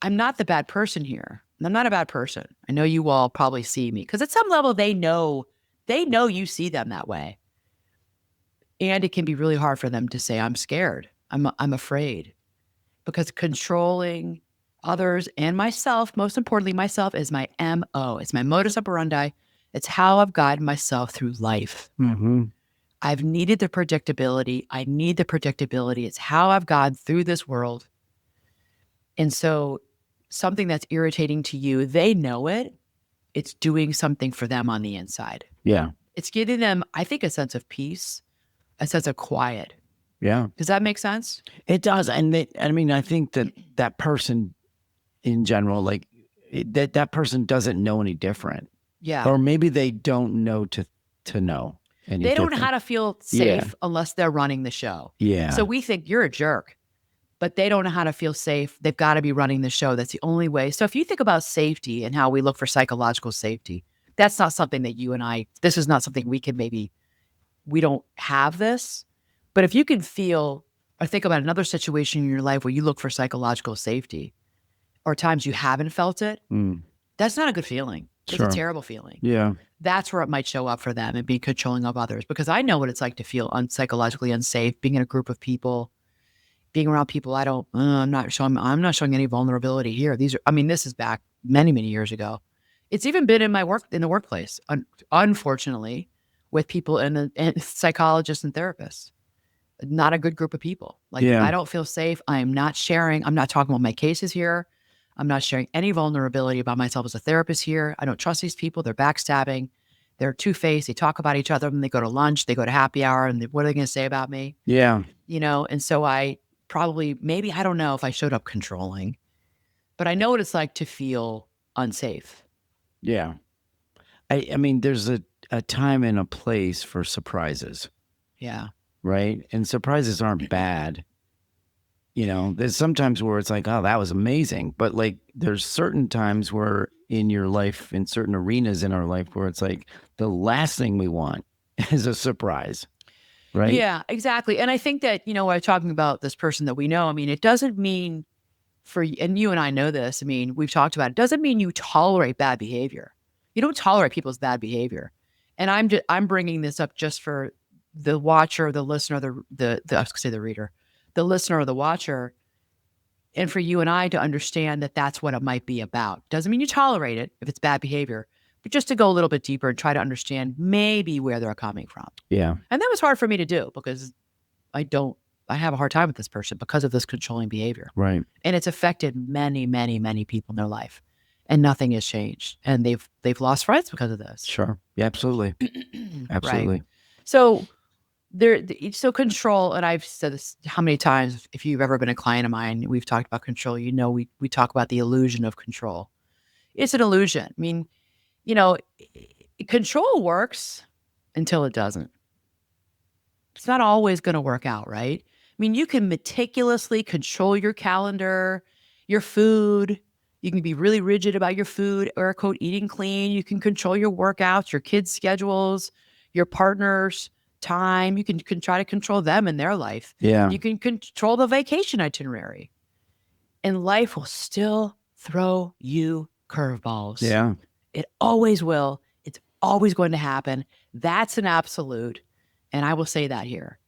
Speaker 1: I'm not the bad person here. I'm not a bad person. I know you all probably see me because at some level they know you see them that way. And it can be really hard for them to say, I'm scared. I'm afraid. Because controlling others and myself, most importantly, myself is my MO. It's my modus operandi. It's how I've guided myself through life.
Speaker 2: Mm-hmm.
Speaker 1: I've needed the predictability. I need the predictability. It's how I've gone through this world. And so something that's irritating to you, they know it. It's doing something for them on the inside.
Speaker 2: Yeah.
Speaker 1: It's giving them, I think, a sense of peace, a sense of quiet.
Speaker 2: Yeah.
Speaker 1: Does that make sense?
Speaker 2: It does. And I mean, I think that person in general, like that person doesn't know any different.
Speaker 1: Yeah.
Speaker 2: Or maybe they don't know to know any
Speaker 1: They don't know
Speaker 2: different.
Speaker 1: how to feel safe unless they're running the show.
Speaker 2: Yeah.
Speaker 1: So we think you're a jerk, but they don't know how to feel safe. They've got to be running the show. That's the only way. So if you think about safety and how we look for psychological safety, that's not something that you and I, this is not something we can we don't have this. But if you can feel or think about another situation in your life where you look for psychological safety or times you haven't felt it, that's not a good feeling. It's a terrible feeling.
Speaker 2: Yeah.
Speaker 1: That's where it might show up for them and be controlling of others. Because I know what it's like to feel psychologically unsafe, being in a group of people, being around people. I'm not showing any vulnerability here. This is back many, many years ago. It's even been in the workplace, unfortunately, with people and psychologists and therapists. Not a good group of people. I don't feel safe. I am not sharing. I'm not talking about my cases here. I'm not sharing any vulnerability about myself as a therapist here. I don't trust these people. They're backstabbing. They're two-faced. They talk about each other. And they go to lunch. They go to happy hour. And what are they going to say about me?
Speaker 2: Yeah.
Speaker 1: And so I maybe, I don't know if I showed up controlling, but I know what it's like to feel unsafe.
Speaker 2: Yeah. I mean, there's a time and a place for surprises.
Speaker 1: Yeah.
Speaker 2: Right. And surprises aren't bad. There's sometimes where it's like, oh, that was amazing. But like, there's certain times where in your life, in certain arenas in our life, where it's like the last thing we want is a surprise. Right.
Speaker 1: Yeah, exactly. And I think that, when I'm talking about this person that we know, it doesn't mean and you and I know this, we've talked about it, doesn't mean you tolerate bad behavior. You don't tolerate people's bad behavior. And I'm bringing this up just for the watcher, the listener, I was going to say the reader, the listener or the watcher, and for you and I to understand that that's what it might be about. Doesn't mean you tolerate it if it's bad behavior, but just to go a little bit deeper and try to understand maybe where they're coming from.
Speaker 2: Yeah.
Speaker 1: And that was hard for me to do because I have a hard time with this person because of this controlling behavior.
Speaker 2: Right.
Speaker 1: And it's affected many, many, many people in their life. And nothing has changed. And they've lost friends because of this.
Speaker 2: Sure. Yeah, absolutely. Absolutely.
Speaker 1: Right. So control, and I've said this how many times, if you've ever been a client of mine, we've talked about control, we talk about the illusion of control. It's an illusion. Control works until it doesn't. It's not always going to work out, right? You can meticulously control your calendar, your food. You can be really rigid about your food, or quote, eating clean. You can control your workouts, your kids' schedules, your partner's time. You can try to control them in their life.
Speaker 2: Yeah.
Speaker 1: You can control the vacation itinerary. And life will still throw you curveballs.
Speaker 2: Yeah.
Speaker 1: It always will. It's always going to happen. That's an absolute. And I will say that here.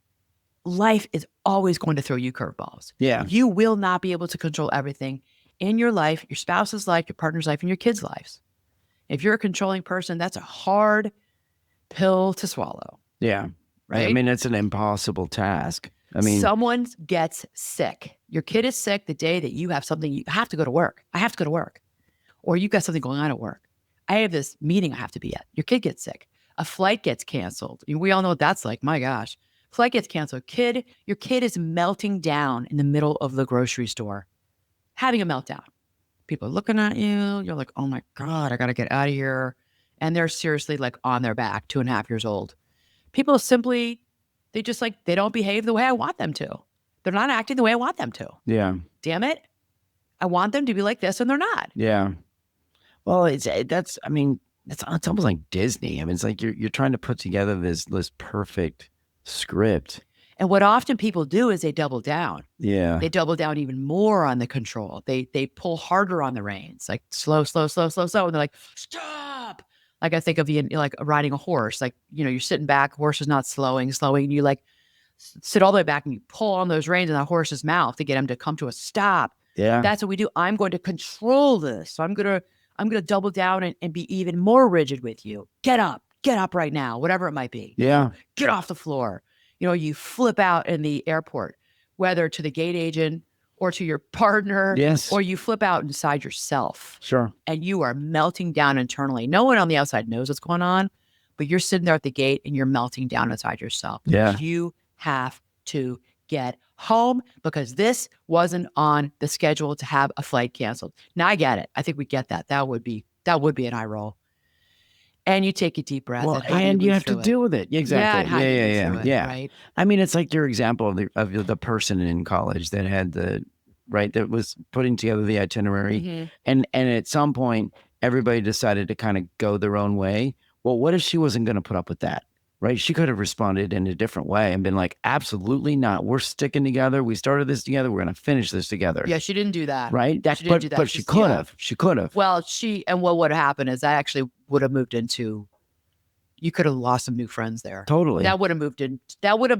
Speaker 1: Life is always going to throw you curveballs.
Speaker 2: Yeah.
Speaker 1: You will not be able to control everything in your life, your spouse's life, your partner's life, and your kids' lives. If you're a controlling person, that's a hard pill to swallow.
Speaker 2: Yeah.
Speaker 1: right?
Speaker 2: I mean, it's an impossible task. I mean,
Speaker 1: someone gets sick. Your kid is sick the day that you have something, you have to go to work. I have to go to work. Or you've got something going on at work. I have this meeting I have to be at. Your kid gets sick. A flight gets canceled. We all know what that's like. My gosh. Flight gets canceled. Your kid is melting down in the middle of the grocery store, having a meltdown. People are looking at you. You're like, oh my God, I got to get out of here. And they're seriously like on their back, 2.5 years old. People simply, they don't behave the way I want them to. They're not acting the way I want them to.
Speaker 2: yeah.
Speaker 1: Damn it. I want them to be like this and they're not.
Speaker 2: Yeah. Well, it's almost like Disney. I mean, it's like you're trying to put together this perfect script.
Speaker 1: And what often people do is they double down.
Speaker 2: Yeah.
Speaker 1: They double down even more on the control. They pull harder on the reins, like slow, slow, slow, slow, slow. And they're like, stop. Like I think of you like riding a horse. Like, you're sitting back, horse is not slowing. And you like sit all the way back and you pull on those reins in that horse's mouth to get him to come to a stop.
Speaker 2: Yeah.
Speaker 1: That's what we do. I'm going to control this. So I'm gonna double down and be even more rigid with you. Get up right now, whatever it might be.
Speaker 2: Yeah.
Speaker 1: Get off the floor. You flip out in the airport, whether to the gate agent or to your partner,
Speaker 2: Yes.
Speaker 1: or you flip out inside yourself.
Speaker 2: Sure.
Speaker 1: And you are melting down internally. No one on the outside knows what's going on, but you're sitting there at the gate and you're melting down inside yourself.
Speaker 2: Yeah.
Speaker 1: You have to get home because this wasn't on the schedule to have a flight canceled. Now I get it. I think we get that. That would be an eye roll. And you take a deep breath.
Speaker 2: Well, and you have to deal with it. Exactly. Yeah.
Speaker 1: Right.
Speaker 2: I mean, it's like your example of the person in college that had that was putting together the itinerary,
Speaker 1: Mhm.
Speaker 2: and at some point everybody decided to kind of go their own way. Well, what if she wasn't going to put up with that? Right? She could have responded in a different way and been like, absolutely not. We're sticking together. We started this together. We're going to finish this together.
Speaker 1: Yeah, she didn't do that.
Speaker 2: Right?
Speaker 1: She didn't do that.
Speaker 2: But she could have. She could have.
Speaker 1: Well, what would have happened is I actually would have moved into, you could have lost some new friends there.
Speaker 2: Totally.
Speaker 1: That would have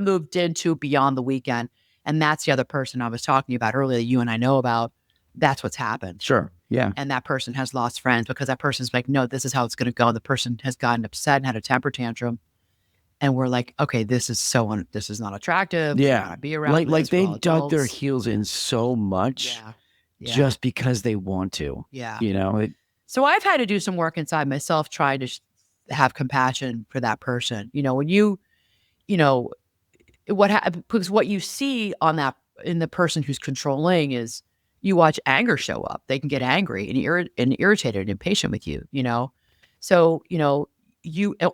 Speaker 1: moved into beyond the weekend. And that's the other person I was talking about earlier that you and I know about. That's what's happened.
Speaker 2: Sure. Yeah.
Speaker 1: And that person has lost friends because that person's like, no, this is how it's going to go. And the person has gotten upset and had a temper tantrum. And we're like, okay, this is not attractive.
Speaker 2: Yeah.
Speaker 1: We don't wanna be around
Speaker 2: Like
Speaker 1: this.
Speaker 2: they
Speaker 1: We're all
Speaker 2: dug their
Speaker 1: adults.
Speaker 2: heels in so much
Speaker 1: Yeah.
Speaker 2: just because they want to.
Speaker 1: Yeah. So I've had to do some work inside myself trying to have compassion for that person. When because what you see in the person who's controlling is you watch anger show up. They can get angry and irritated and impatient with you, So,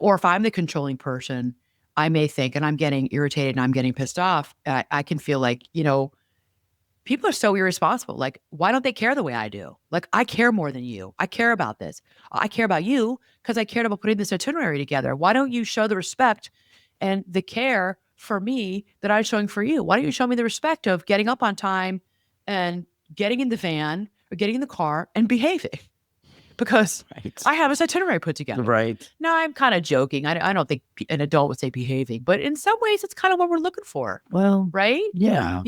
Speaker 1: or if I'm the controlling person, I may think, and I'm getting irritated and I'm getting pissed off, I can feel like, people are so irresponsible. Like, why don't they care the way I do? Like, I care more than you. I care about this. I care about you because I cared about putting this itinerary together. Why don't you show the respect and the care for me that I'm showing for you? Why don't you show me the respect of getting up on time and getting in the van or getting in the car and behaving? Because I have this itinerary put together.
Speaker 2: Right.
Speaker 1: Now, I'm kind of joking. I don't think an adult would say behaving, but in some ways, it's kind of what we're looking for.
Speaker 2: Well,
Speaker 1: right?
Speaker 2: Yeah.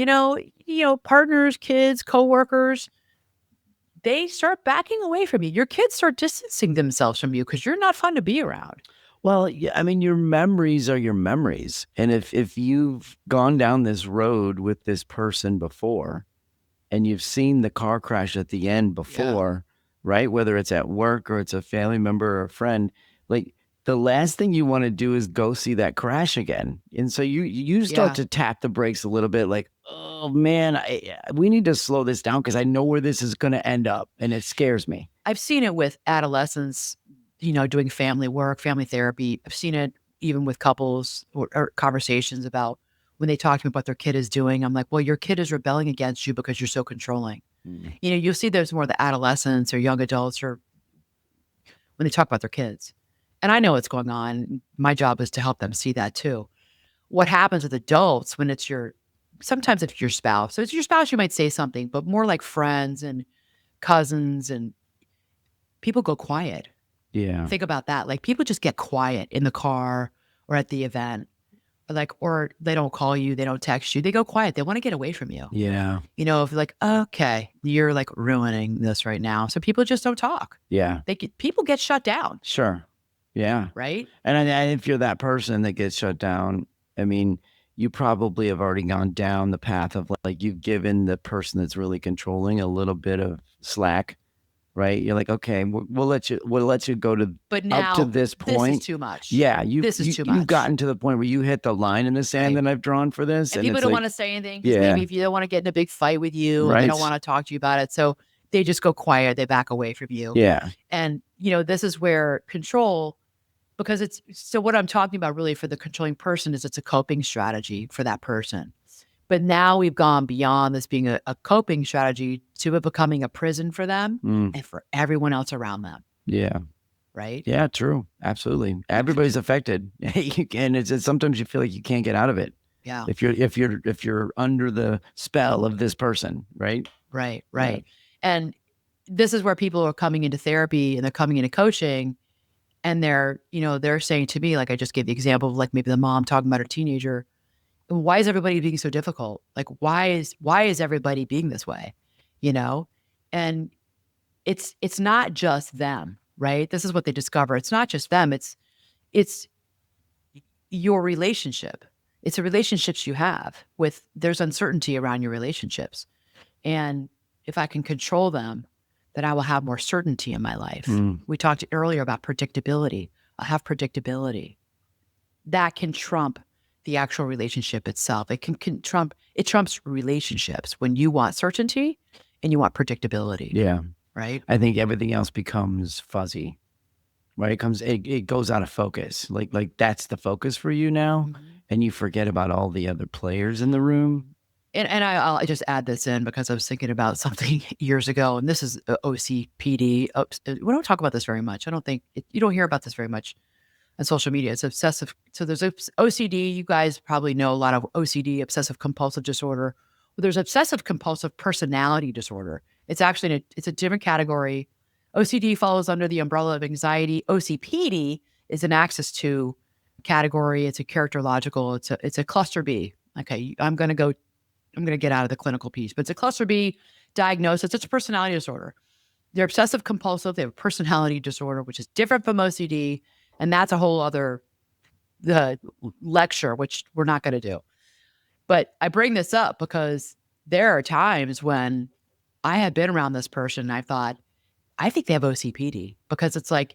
Speaker 1: Partners, kids, coworkers, they start backing away from you. Your kids start distancing themselves from you because you're not fun to be around.
Speaker 2: Well, yeah, I mean, your memories are your memories. And if you've gone down this road with this person before and you've seen the car crash at the end before, right? Whether it's at work or it's a family member or a friend, like the last thing you want to do is go see that crash again. And so you start to tap the brakes a little bit like, oh man, we need to slow this down because I know where this is going to end up and it scares me.
Speaker 1: I've seen it with adolescents, doing family work, family therapy. I've seen it even with couples or conversations about when they talk to me about what their kid is doing. I'm like, well, your kid is rebelling against you because you're so controlling. You'll see there's more the adolescents or young adults or when they talk about their kids. And I know what's going on. My job is to help them see that too. What happens with adults when sometimes it's your spouse. So it's your spouse, you might say something, but more like friends and cousins and people go quiet.
Speaker 2: Yeah.
Speaker 1: Think about that. Like people just get quiet in the car or at the event. Or they don't call you, they don't text you, they go quiet. They want to get away from you.
Speaker 2: Yeah.
Speaker 1: If you're like, okay, you're like ruining this right now. So people just don't talk.
Speaker 2: Yeah.
Speaker 1: People get shut down.
Speaker 2: Sure. Yeah.
Speaker 1: Right.
Speaker 2: And if you're that person that gets shut down, I mean, you probably have already gone down the path of like you've given the person that's really controlling a little bit of slack, right? You're like, okay, we'll let you go to
Speaker 1: But
Speaker 2: up to
Speaker 1: now
Speaker 2: this
Speaker 1: this is
Speaker 2: point.
Speaker 1: too much.
Speaker 2: Yeah,
Speaker 1: This is too
Speaker 2: you've
Speaker 1: much.
Speaker 2: gotten to the point where you hit the line in the sand
Speaker 1: Right.
Speaker 2: that I've drawn for this,
Speaker 1: And
Speaker 2: and
Speaker 1: people
Speaker 2: it's
Speaker 1: don't
Speaker 2: like,
Speaker 1: want to say anything because
Speaker 2: yeah,
Speaker 1: maybe if you don't want to get in a big fight with you and they don't
Speaker 2: right,
Speaker 1: want to talk to you about it. So they just go quiet, they back away from you.
Speaker 2: yeah,
Speaker 1: And, this is where control, because it's so what I'm talking about really for the controlling person is it's a coping strategy for that person. But now we've gone beyond this being a coping strategy to it becoming a prison for them and for everyone else around them.
Speaker 2: yeah.
Speaker 1: Right.
Speaker 2: Yeah, true. Absolutely. Everybody's affected. And it's sometimes you feel like you can't get out of it.
Speaker 1: Yeah.
Speaker 2: If you're under the spell of this person, right?
Speaker 1: Right.
Speaker 2: Yeah.
Speaker 1: Right. And this is where people are coming into therapy and they're coming into coaching and they're saying to me, like I just gave the example of like maybe the mom talking about her teenager. Why is everybody being so difficult? Like why is everybody being this way? You know? And it's not just them, right? This is what they discover. It's not just them. It's your relationship. It's the relationships you have with there's uncertainty around your relationships. And if I can control them, then I will have more certainty in my life. We talked earlier about predictability. I have predictability. That can trump the actual relationship itself. It trumps relationships when you want certainty and you want predictability.
Speaker 2: Yeah.
Speaker 1: Right.
Speaker 2: I think everything else becomes fuzzy. Right? It goes out of focus. Like that's the focus for you now. And you forget about all the other players in the room.
Speaker 1: And I'll just add this in because I was thinking about something years ago, and this is OCPD. We don't talk about this very much. I don't think you don't hear about this very much on social media. It's obsessive. So there's OCD. You guys probably know a lot of OCD, obsessive compulsive disorder. Well, there's obsessive compulsive personality disorder. It's actually it's a different category. OCD follows under the umbrella of anxiety. OCPD is an axis 2 category. It's a characterological. It's a cluster B. Okay, I'm going to get out of the clinical piece, but it's a cluster B diagnosis. It's a personality disorder. They're obsessive compulsive. They have a personality disorder, which is different from OCD. And that's a whole other lecture, which we're not going to do. But I bring this up because there are times when I had been around this person and I thought, I think they have OCPD because it's like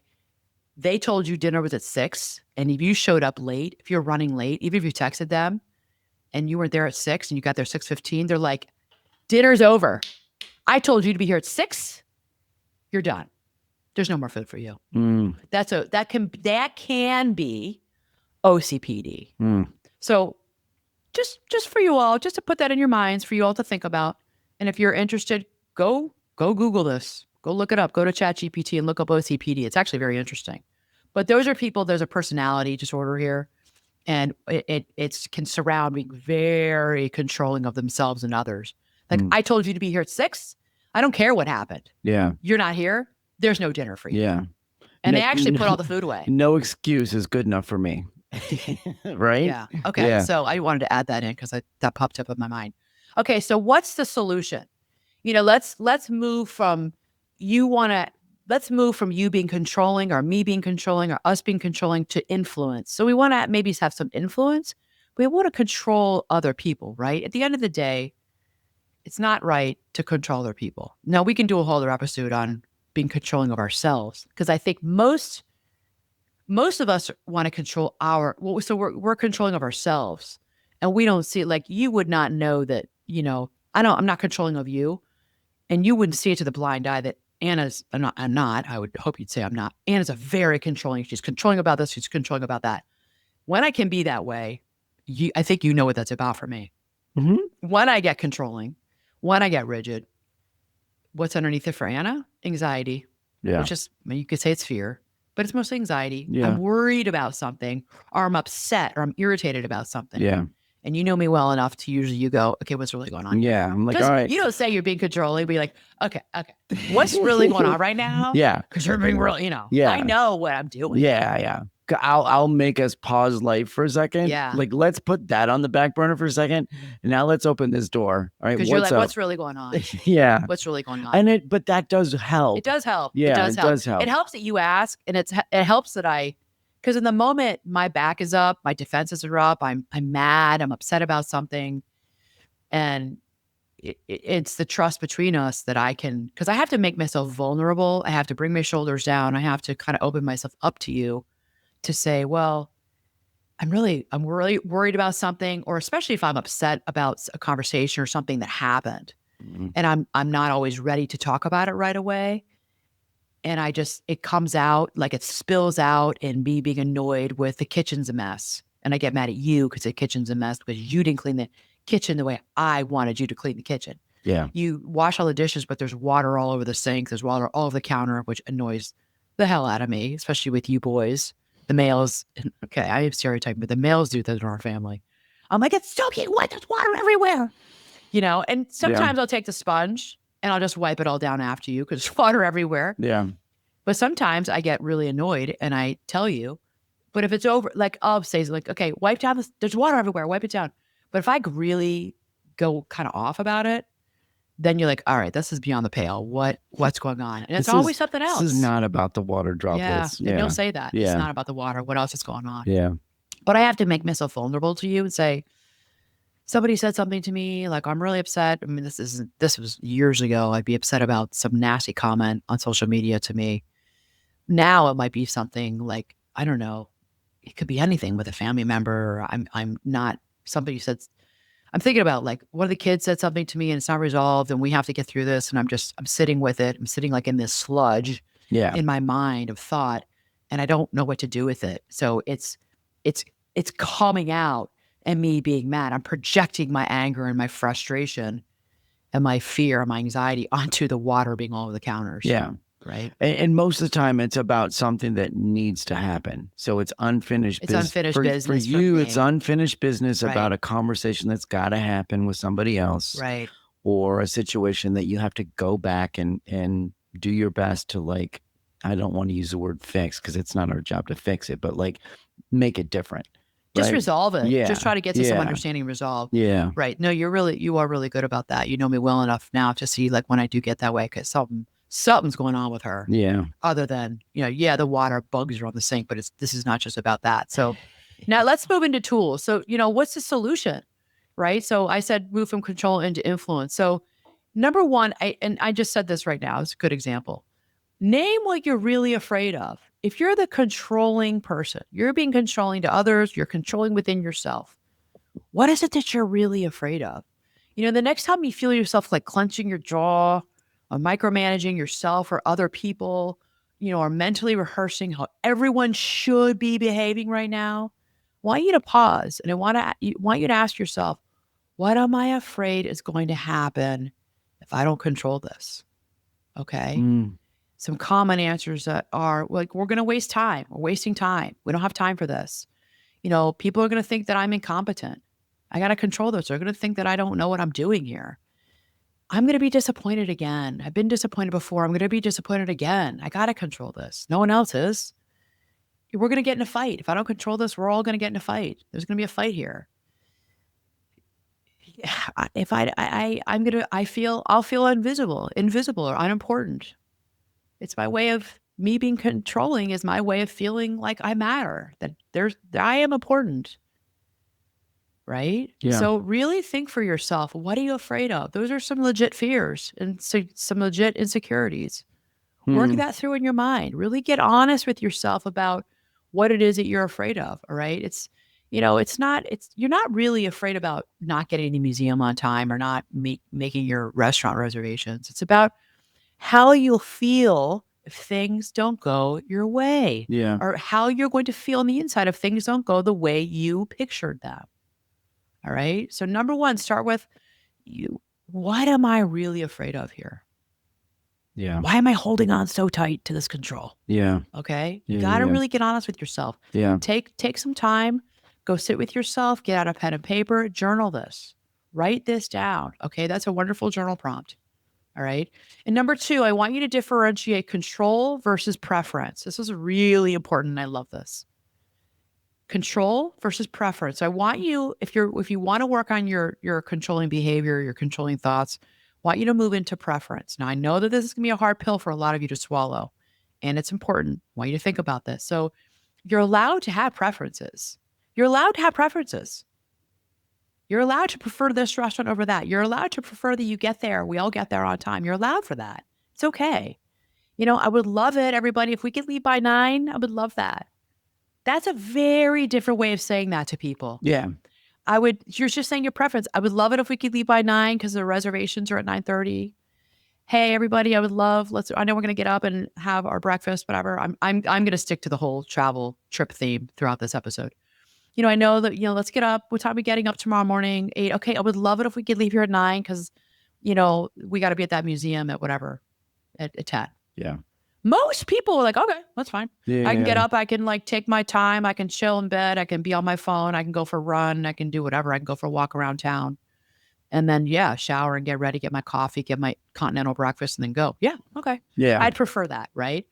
Speaker 1: they told you dinner was at 6. And if you showed up late, if you're running late, even if you texted them, and you were there at 6 and you got there 6:15, they're like, dinner's over. I told you to be here at 6. You're done. There's no more food for you. That can be OCPD. So just for you all, just to put that in your minds for you all to think about. And if you're interested, go Google this. Go look it up. Go to ChatGPT and look up OCPD. It's actually very interesting. But those are people, there's a personality disorder here. And it can surround being very controlling of themselves and others. Like, I told you to be here at 6. I don't care what happened.
Speaker 2: Yeah.
Speaker 1: You're not here. There's no dinner for you.
Speaker 2: Yeah.
Speaker 1: And they actually put all the food away.
Speaker 2: No excuse is good enough for me. Right?
Speaker 1: Yeah. Okay.
Speaker 2: Yeah.
Speaker 1: So I wanted to add that in because that popped up in my mind. Okay. So what's the solution? Let's move from let's move from you being controlling or me being controlling or us being controlling to influence. So we want to maybe have some influence, but we want to control other people, right? At the end of the day, it's not right to control other people. Now, we can do a whole other episode on being controlling of ourselves because I think most of us want to control so we're controlling of ourselves and we don't see it. Like you would not know that, I'm not controlling of you. And you wouldn't see it to the blind eye that Anna's, I'm not, I would hope you'd say I'm not. Anna's a very controlling, she's controlling about this, she's controlling about that. When I can be that way, I think you know what that's about for me. When I get controlling, when I get rigid, what's underneath it for Anna? Anxiety.
Speaker 2: Yeah.
Speaker 1: Which is, you could say it's fear, but it's mostly anxiety.
Speaker 2: Yeah.
Speaker 1: I'm worried about something, or I'm upset, or I'm irritated about something.
Speaker 2: Yeah.
Speaker 1: And you know me well enough to usually you go, okay, what's really going on?
Speaker 2: Yeah. I'm like, all right.
Speaker 1: You don't say you're being controlling, but you're like, okay, what's really going on right now?
Speaker 2: Yeah.
Speaker 1: Because you're being real,
Speaker 2: Yeah.
Speaker 1: I know what I'm doing.
Speaker 2: Yeah. Yeah. I'll make us pause life for a second.
Speaker 1: Yeah.
Speaker 2: Like, let's put that on the back burner for a second. And now let's open this door. All right.
Speaker 1: Because you're like, what's really going on?
Speaker 2: Yeah.
Speaker 1: What's really going on?
Speaker 2: But that does help.
Speaker 1: It does help.
Speaker 2: Yeah.
Speaker 1: It does help. It helps that you ask, and it helps that I Because in the moment my back is up, my defenses are up, I'm mad, I'm upset about something, and it's the trust between us that I can, because I have to make myself vulnerable. I have to bring my shoulders down. I have to kind of open myself up to you to say, well, I'm really worried about something, or especially if I'm upset about a conversation or something that happened,
Speaker 2: Mhm.
Speaker 1: and I'm not always ready to talk about it right away. And it comes out, like it spills out in me being annoyed with the kitchen's a mess. And I get mad at you because the kitchen's a mess because you didn't clean the kitchen the way I wanted you to clean the kitchen.
Speaker 2: Yeah.
Speaker 1: You wash all the dishes, but there's water all over the sink. There's water all over the counter, which annoys the hell out of me, especially with you boys, the males. Okay, I am stereotyping, but the males do that in our family. I'm like, it's soaking wet. There's water everywhere, and
Speaker 2: Yeah.
Speaker 1: sometimes I'll take the sponge and I'll just wipe it all down after you because there's water everywhere.
Speaker 2: Yeah.
Speaker 1: But sometimes I get really annoyed and I tell you, but if it's over, like I'll say, like, okay, wipe down this, there's water everywhere, wipe it down. But if I really go kind of off about it, then you're like, all right, this is beyond the pale. What's going on? And it's
Speaker 2: This is
Speaker 1: always something
Speaker 2: this is
Speaker 1: else.
Speaker 2: not about the water
Speaker 1: Yeah.
Speaker 2: droplets.
Speaker 1: Then you'll
Speaker 2: Yeah.
Speaker 1: say that. It's
Speaker 2: Yeah.
Speaker 1: not about the water. What else is going on?
Speaker 2: Yeah.
Speaker 1: But I have to make myself vulnerable to you and say, somebody said something to me, like I'm really upset. I mean, this was years ago. I'd be upset about some nasty comment on social media to me. Now it might be something like, I don't know, it could be anything with a family member. I'm not somebody said I'm thinking about, like, one of the kids said something to me and it's not resolved and we have to get through this, and I'm sitting with it. I'm sitting like in this sludge
Speaker 2: Yeah.
Speaker 1: in my mind of thought, and I don't know what to do with it. So it's it's coming out and me being mad. I'm projecting my anger and my frustration and my fear and my anxiety onto the water being all over the counters.
Speaker 2: Yeah.
Speaker 1: Right?
Speaker 2: And most of the time, it's about something that needs to happen. So it's unfinished
Speaker 1: It's
Speaker 2: business
Speaker 1: unfinished
Speaker 2: for
Speaker 1: business for
Speaker 2: you. It's
Speaker 1: me.
Speaker 2: unfinished business
Speaker 1: Right.
Speaker 2: about a conversation that's got to happen with somebody else,
Speaker 1: Right.
Speaker 2: or a situation that you have to go back and do your best to, like. I don't want to use the word fix because it's not our job to fix it, but like make it different,
Speaker 1: Just
Speaker 2: right?
Speaker 1: resolve it. Just
Speaker 2: Yeah.
Speaker 1: try to get to some
Speaker 2: Yeah.
Speaker 1: understanding, resolve.
Speaker 2: Yeah.
Speaker 1: Right. No, you are really good about that. You know me well enough now to see, like, when I do get that way, because something's going on with her,
Speaker 2: Yeah.
Speaker 1: other than, yeah, the water bugs are on the sink, but this is not just about that. So now let's move into tools. So, what's the solution? Right. So I said move from control into influence. So number one, I just said this right now. It's a good example. Name what you're really afraid of. If you're the controlling person, you're being controlling to others, you're controlling within yourself. What is it that you're really afraid of? The next time you feel yourself like clenching your jaw or micromanaging yourself or other people, or mentally rehearsing how everyone should be behaving right now, I want you to pause, and want you to ask yourself, what am I afraid is going to happen if I don't control this? Okay.
Speaker 2: Mm.
Speaker 1: Some common answers that are like, we're going to waste time. We're wasting time. We don't have time for this. People are going to think that I'm incompetent. I got to control this. They're going to think that I don't know what I'm doing here. I'm going to be disappointed again. I've been disappointed before. I'm going to be disappointed again. I got to control this. No one else is. We're going to get in a fight. If I don't control this, we're all going to get in a fight. There's going to be a fight here. If I'm going to, I'll feel invisible or unimportant. It's my way of me being controlling is my way of feeling like I matter, that I am important. Right?
Speaker 2: Yeah.
Speaker 1: So really think for yourself, what are you afraid of? Those are some legit fears and some legit insecurities. Work
Speaker 2: Hmm.
Speaker 1: that through in your mind. Really get honest with yourself about what it is that you're afraid of. All right. You're not really afraid about not getting to the museum on time or not making your restaurant reservations. It's about how you'll feel if things don't go your way,
Speaker 2: Yeah.
Speaker 1: or how you're going to feel on the inside if things don't go the way you pictured them. All right. So, number one, start with you. What am I really afraid of here?
Speaker 2: Yeah.
Speaker 1: Why am I holding on so tight to this control?
Speaker 2: Yeah.
Speaker 1: Okay. You
Speaker 2: Yeah.
Speaker 1: got to
Speaker 2: Yeah.
Speaker 1: really get honest with yourself.
Speaker 2: Yeah.
Speaker 1: Take some time, go sit with yourself, get out a pen and paper, journal this, write this down. Okay. That's a wonderful journal prompt. All right. And number two, I want you to differentiate control versus preference. This is really important. And I love this. Control versus preference. I want you, if you want to work on your controlling behavior, your controlling thoughts, I want you to move into preference. Now I know that this is gonna be a hard pill for a lot of you to swallow, and it's important. I want you to think about this. So you're allowed to have preferences. You're allowed to have preferences. You're allowed to prefer this restaurant over that. You're allowed to prefer that you get there. We all get there on time. You're allowed for that. It's okay. I would love it, everybody. If we could leave by 9, I would love that. That's a very different way of saying that to people.
Speaker 2: Yeah.
Speaker 1: You're just saying your preference. I would love it if we could leave by 9 because the reservations are at 9:30. Hey, everybody, I know we're going to get up and have our breakfast, whatever. I'm going to stick to the whole travel trip theme throughout this episode. I know that, let's get up. What time are we getting up tomorrow morning? 8. Okay. I would love it if we could leave here at 9 because, we got to be at that museum at whatever at 10.
Speaker 2: Yeah.
Speaker 1: Most people are like, okay, that's fine.
Speaker 2: Yeah.
Speaker 1: I can get up. I can take my time. I can chill in bed. I can be on my phone. I can go for a run. I can do whatever. I can go for a walk around town. And then, shower and get ready, get my coffee, get my continental breakfast, and then go. Yeah. Okay.
Speaker 2: Yeah.
Speaker 1: I'd prefer that. Right.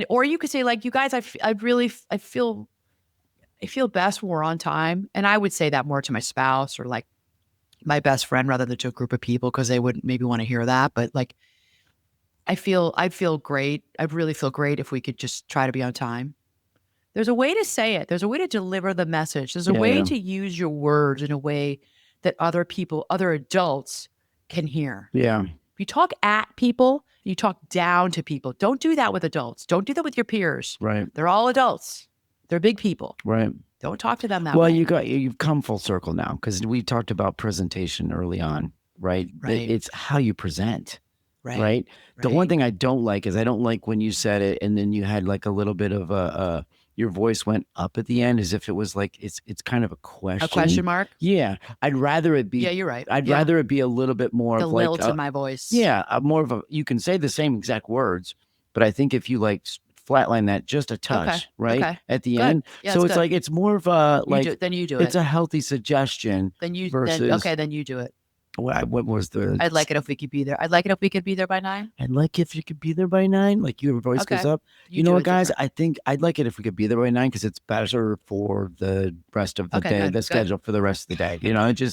Speaker 1: Or you could say you guys, I feel best when we're on time. And I would say that more to my spouse or my best friend rather than to a group of people because they wouldn't maybe want to hear that. But I'd feel great. I'd really feel great if we could just try to be on time. There's a way to say it. There's a way to deliver the message. There's a way to use your words in a way that other adults can hear.
Speaker 2: Yeah.
Speaker 1: If you talk at people, you talk down to people. Don't do that with adults. Don't do that with your peers.
Speaker 2: Right.
Speaker 1: They're all adults. They're big people.
Speaker 2: Right.
Speaker 1: Don't talk to them that way.
Speaker 2: Well, you've come full circle now because we talked about presentation early on, right?
Speaker 1: Right.
Speaker 2: It's how you present.
Speaker 1: Right.
Speaker 2: The one thing I don't like is I don't like when you said it and then you had a little bit of your voice went up at the end as if it was it's kind of a question.
Speaker 1: A question mark?
Speaker 2: Yeah. I'd rather it be.
Speaker 1: Yeah, you're right.
Speaker 2: I'd rather it be a little bit more
Speaker 1: the
Speaker 2: of
Speaker 1: lilt in my voice.
Speaker 2: Yeah. More of you can say the same exact words, but I think if you flatline that just a touch, right?
Speaker 1: Okay.
Speaker 2: At the
Speaker 1: Good.
Speaker 2: end.
Speaker 1: Yeah,
Speaker 2: so
Speaker 1: it's
Speaker 2: it's it's more of a
Speaker 1: then you do it.
Speaker 2: It's a healthy suggestion.
Speaker 1: Then you
Speaker 2: versus
Speaker 1: then you do it.
Speaker 2: What was the?
Speaker 1: I'd like it if we could be there. I'd like it if we could be there by 9.
Speaker 2: I'd like if you could be there by 9. Your voice goes up. You know
Speaker 1: do
Speaker 2: what,
Speaker 1: it
Speaker 2: guys?
Speaker 1: different.
Speaker 2: I think I'd like it if we could be there by 9 because it's better for the rest of the day,
Speaker 1: good,
Speaker 2: the schedule for the rest of the day.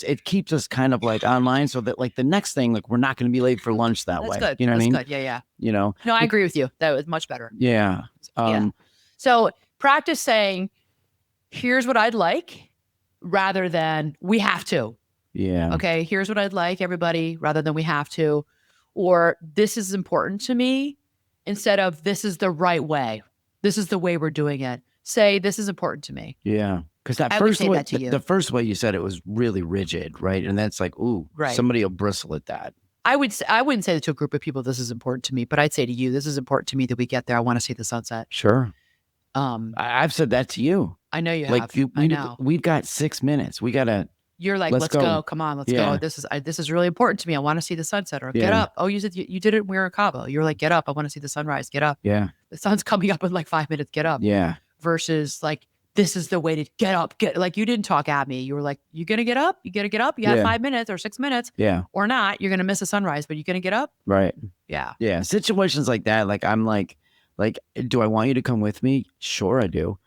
Speaker 2: It keeps us kind of online so that the next thing, we're not going to be late for lunch that
Speaker 1: That's
Speaker 2: way.
Speaker 1: good.
Speaker 2: You know what I mean?
Speaker 1: Good. Yeah.
Speaker 2: No,
Speaker 1: I agree with you. That was much better.
Speaker 2: Yeah.
Speaker 1: So practice saying, here's what I'd like rather than we have to.
Speaker 2: Yeah.
Speaker 1: Okay. Here's what I'd like, everybody, rather than we have to. Or this is important to me instead of this is the right way. This is the way we're doing it. Say, this is important to me.
Speaker 2: Yeah. Because
Speaker 1: I would say that to you.
Speaker 2: the first way you said it was really rigid, right? And that's ooh,
Speaker 1: Right.
Speaker 2: somebody will bristle at that.
Speaker 1: I wouldn't say that to a group of people, this is important to me, but I'd say to you, this is important to me that we get there. I want to see the sunset.
Speaker 2: Sure.
Speaker 1: I've
Speaker 2: said that to you.
Speaker 1: I know you have. I know.
Speaker 2: We've got 6 minutes. We got to.
Speaker 1: You're like, let's go. Come on, let's go. This is really important to me. I want to see the sunset. Or get up. Oh, you said you did it when we were in Cabo. You're like, get up. I want to see the sunrise. Get up.
Speaker 2: Yeah.
Speaker 1: The sun's coming up in 5 minutes. Get up.
Speaker 2: Yeah.
Speaker 1: Versus this is the way to get up. You didn't talk at me. You were like, you gonna get up? You gotta get up. You have 5 minutes or 6 minutes.
Speaker 2: Yeah.
Speaker 1: Or not. You're gonna miss the sunrise, but you gonna get up.
Speaker 2: Right.
Speaker 1: Yeah.
Speaker 2: Yeah. Situations like that. I'm do I want you to come with me? Sure, I do.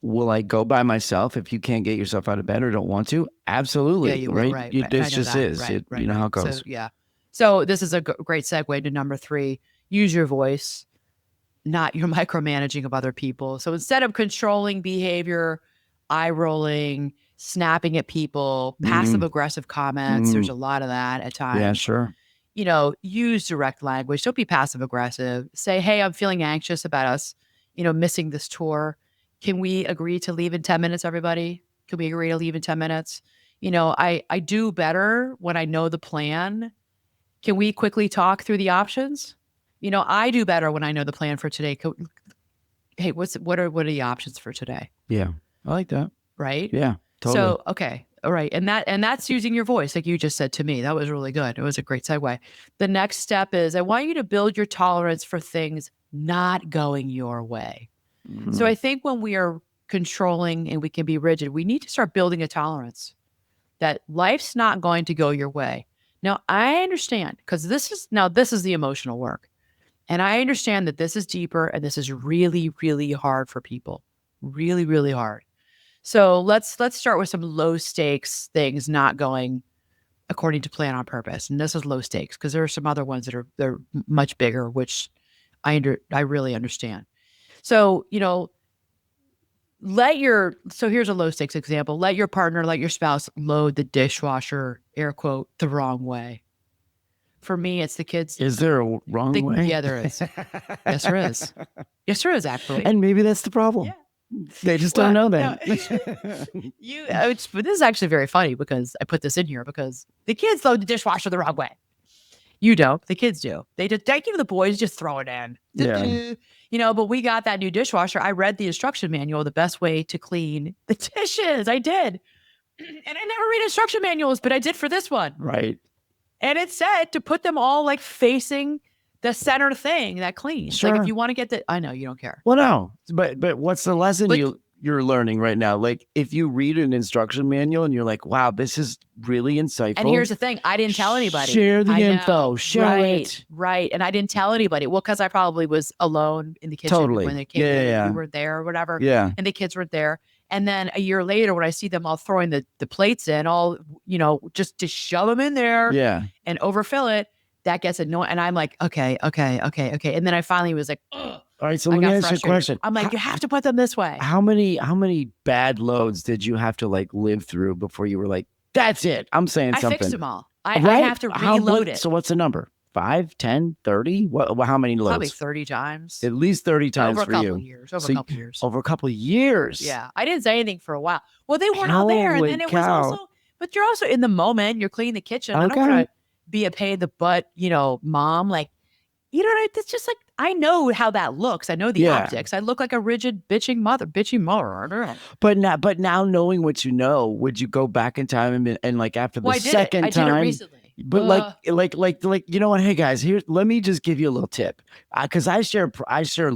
Speaker 2: Will I go by myself if you can't get yourself out of bed or don't want to? Absolutely.
Speaker 1: Yeah, you will, right.
Speaker 2: This just is. You know how it goes.
Speaker 1: So, yeah. So this is a great segue to number 3. Use your voice, not your micromanaging of other people. So instead of controlling behavior, eye rolling, snapping at people, passive aggressive comments, there's a lot of that at times.
Speaker 2: Yeah, sure.
Speaker 1: Use direct language. Don't be passive aggressive. Say, hey, I'm feeling anxious about us, missing this tour. Can we agree to leave in 10 minutes, everybody? Can we agree to leave in 10 minutes? I do better when I know the plan. Can we quickly talk through the options? I do better when I know the plan for today. Hey, what are the options for today?
Speaker 2: Yeah. I like that.
Speaker 1: Right?
Speaker 2: Yeah. Totally.
Speaker 1: So, okay. All right. And that's using your voice, like you just said to me. That was really good. It was a great segue. The next step is I want you to build your tolerance for things not going your way. So I think when we are controlling and we can be rigid, we need to start building a tolerance that life's not going to go your way. Now, I understand because this is the emotional work. And I understand that this is deeper and this is really, really hard for people. Really, really hard. So let's start with some low stakes things not going according to plan on purpose. And this is low stakes because there are some other ones that they're much bigger, which I really understand. So, so here's a low stakes example. Let your partner, let your spouse load the dishwasher, air quote, the wrong way. For me, it's the kids.
Speaker 2: Is there a wrong way?
Speaker 1: Yeah, there is. Yes, there is. Yes, there is actually.
Speaker 2: And maybe that's the problem.
Speaker 1: Yeah.
Speaker 2: They just don't know that.
Speaker 1: But this is actually very funny because I put this in here because the kids load the dishwasher the wrong way. You don't. The kids do. They give the boys just throw it in.
Speaker 2: Yeah.
Speaker 1: But we got that new dishwasher. I read the instruction manual, the best way to clean the dishes. I did. And I never read instruction manuals, but I did for this one.
Speaker 2: Right.
Speaker 1: And it said to put them all like facing the center thing that cleans.
Speaker 2: Sure.
Speaker 1: Like if you want to get I know you don't care.
Speaker 2: Well, no, but what's the lesson you're learning right now? Like if you read an instruction manual and you're like, wow, this is really insightful.
Speaker 1: And here's the thing. I didn't tell anybody.
Speaker 2: Share the info. Share it.
Speaker 1: Right. And I didn't tell anybody. Well, because I probably was alone in the kitchen
Speaker 2: Totally.
Speaker 1: when they came in. We were there or whatever.
Speaker 2: Yeah.
Speaker 1: And the kids weren't there. And then a year later, when I see them all throwing the plates in, all, just to shove them in there and overfill it, that gets annoying. And I'm like, okay. And then I finally was like, ugh.
Speaker 2: All right, so let me ask you a question.
Speaker 1: I'm like, you have to put them this way.
Speaker 2: How many bad loads did you have to like live through before you were like, that's it? I'm saying something.
Speaker 1: I fixed them all. I have to reload it.
Speaker 2: So what's the number? 5, 10, 30? How many loads?
Speaker 1: Probably 30 times.
Speaker 2: At least 30 times
Speaker 1: over
Speaker 2: for you.
Speaker 1: Over a couple years.
Speaker 2: Over a couple of years.
Speaker 1: Yeah. I didn't say anything for a while. Well, they weren't all there. And then it was also, but you're also in the moment. You're cleaning the kitchen.
Speaker 2: Okay.
Speaker 1: I don't want to be a pain in the butt, mom. Like, it's just like, I know how that looks. I know the optics. I look like a rigid bitchy mother.
Speaker 2: But now knowing what you know, would you go back in time and like after the second time?
Speaker 1: I did it recently.
Speaker 2: But like you know what? Hey guys, let me just give you a little tip, because I share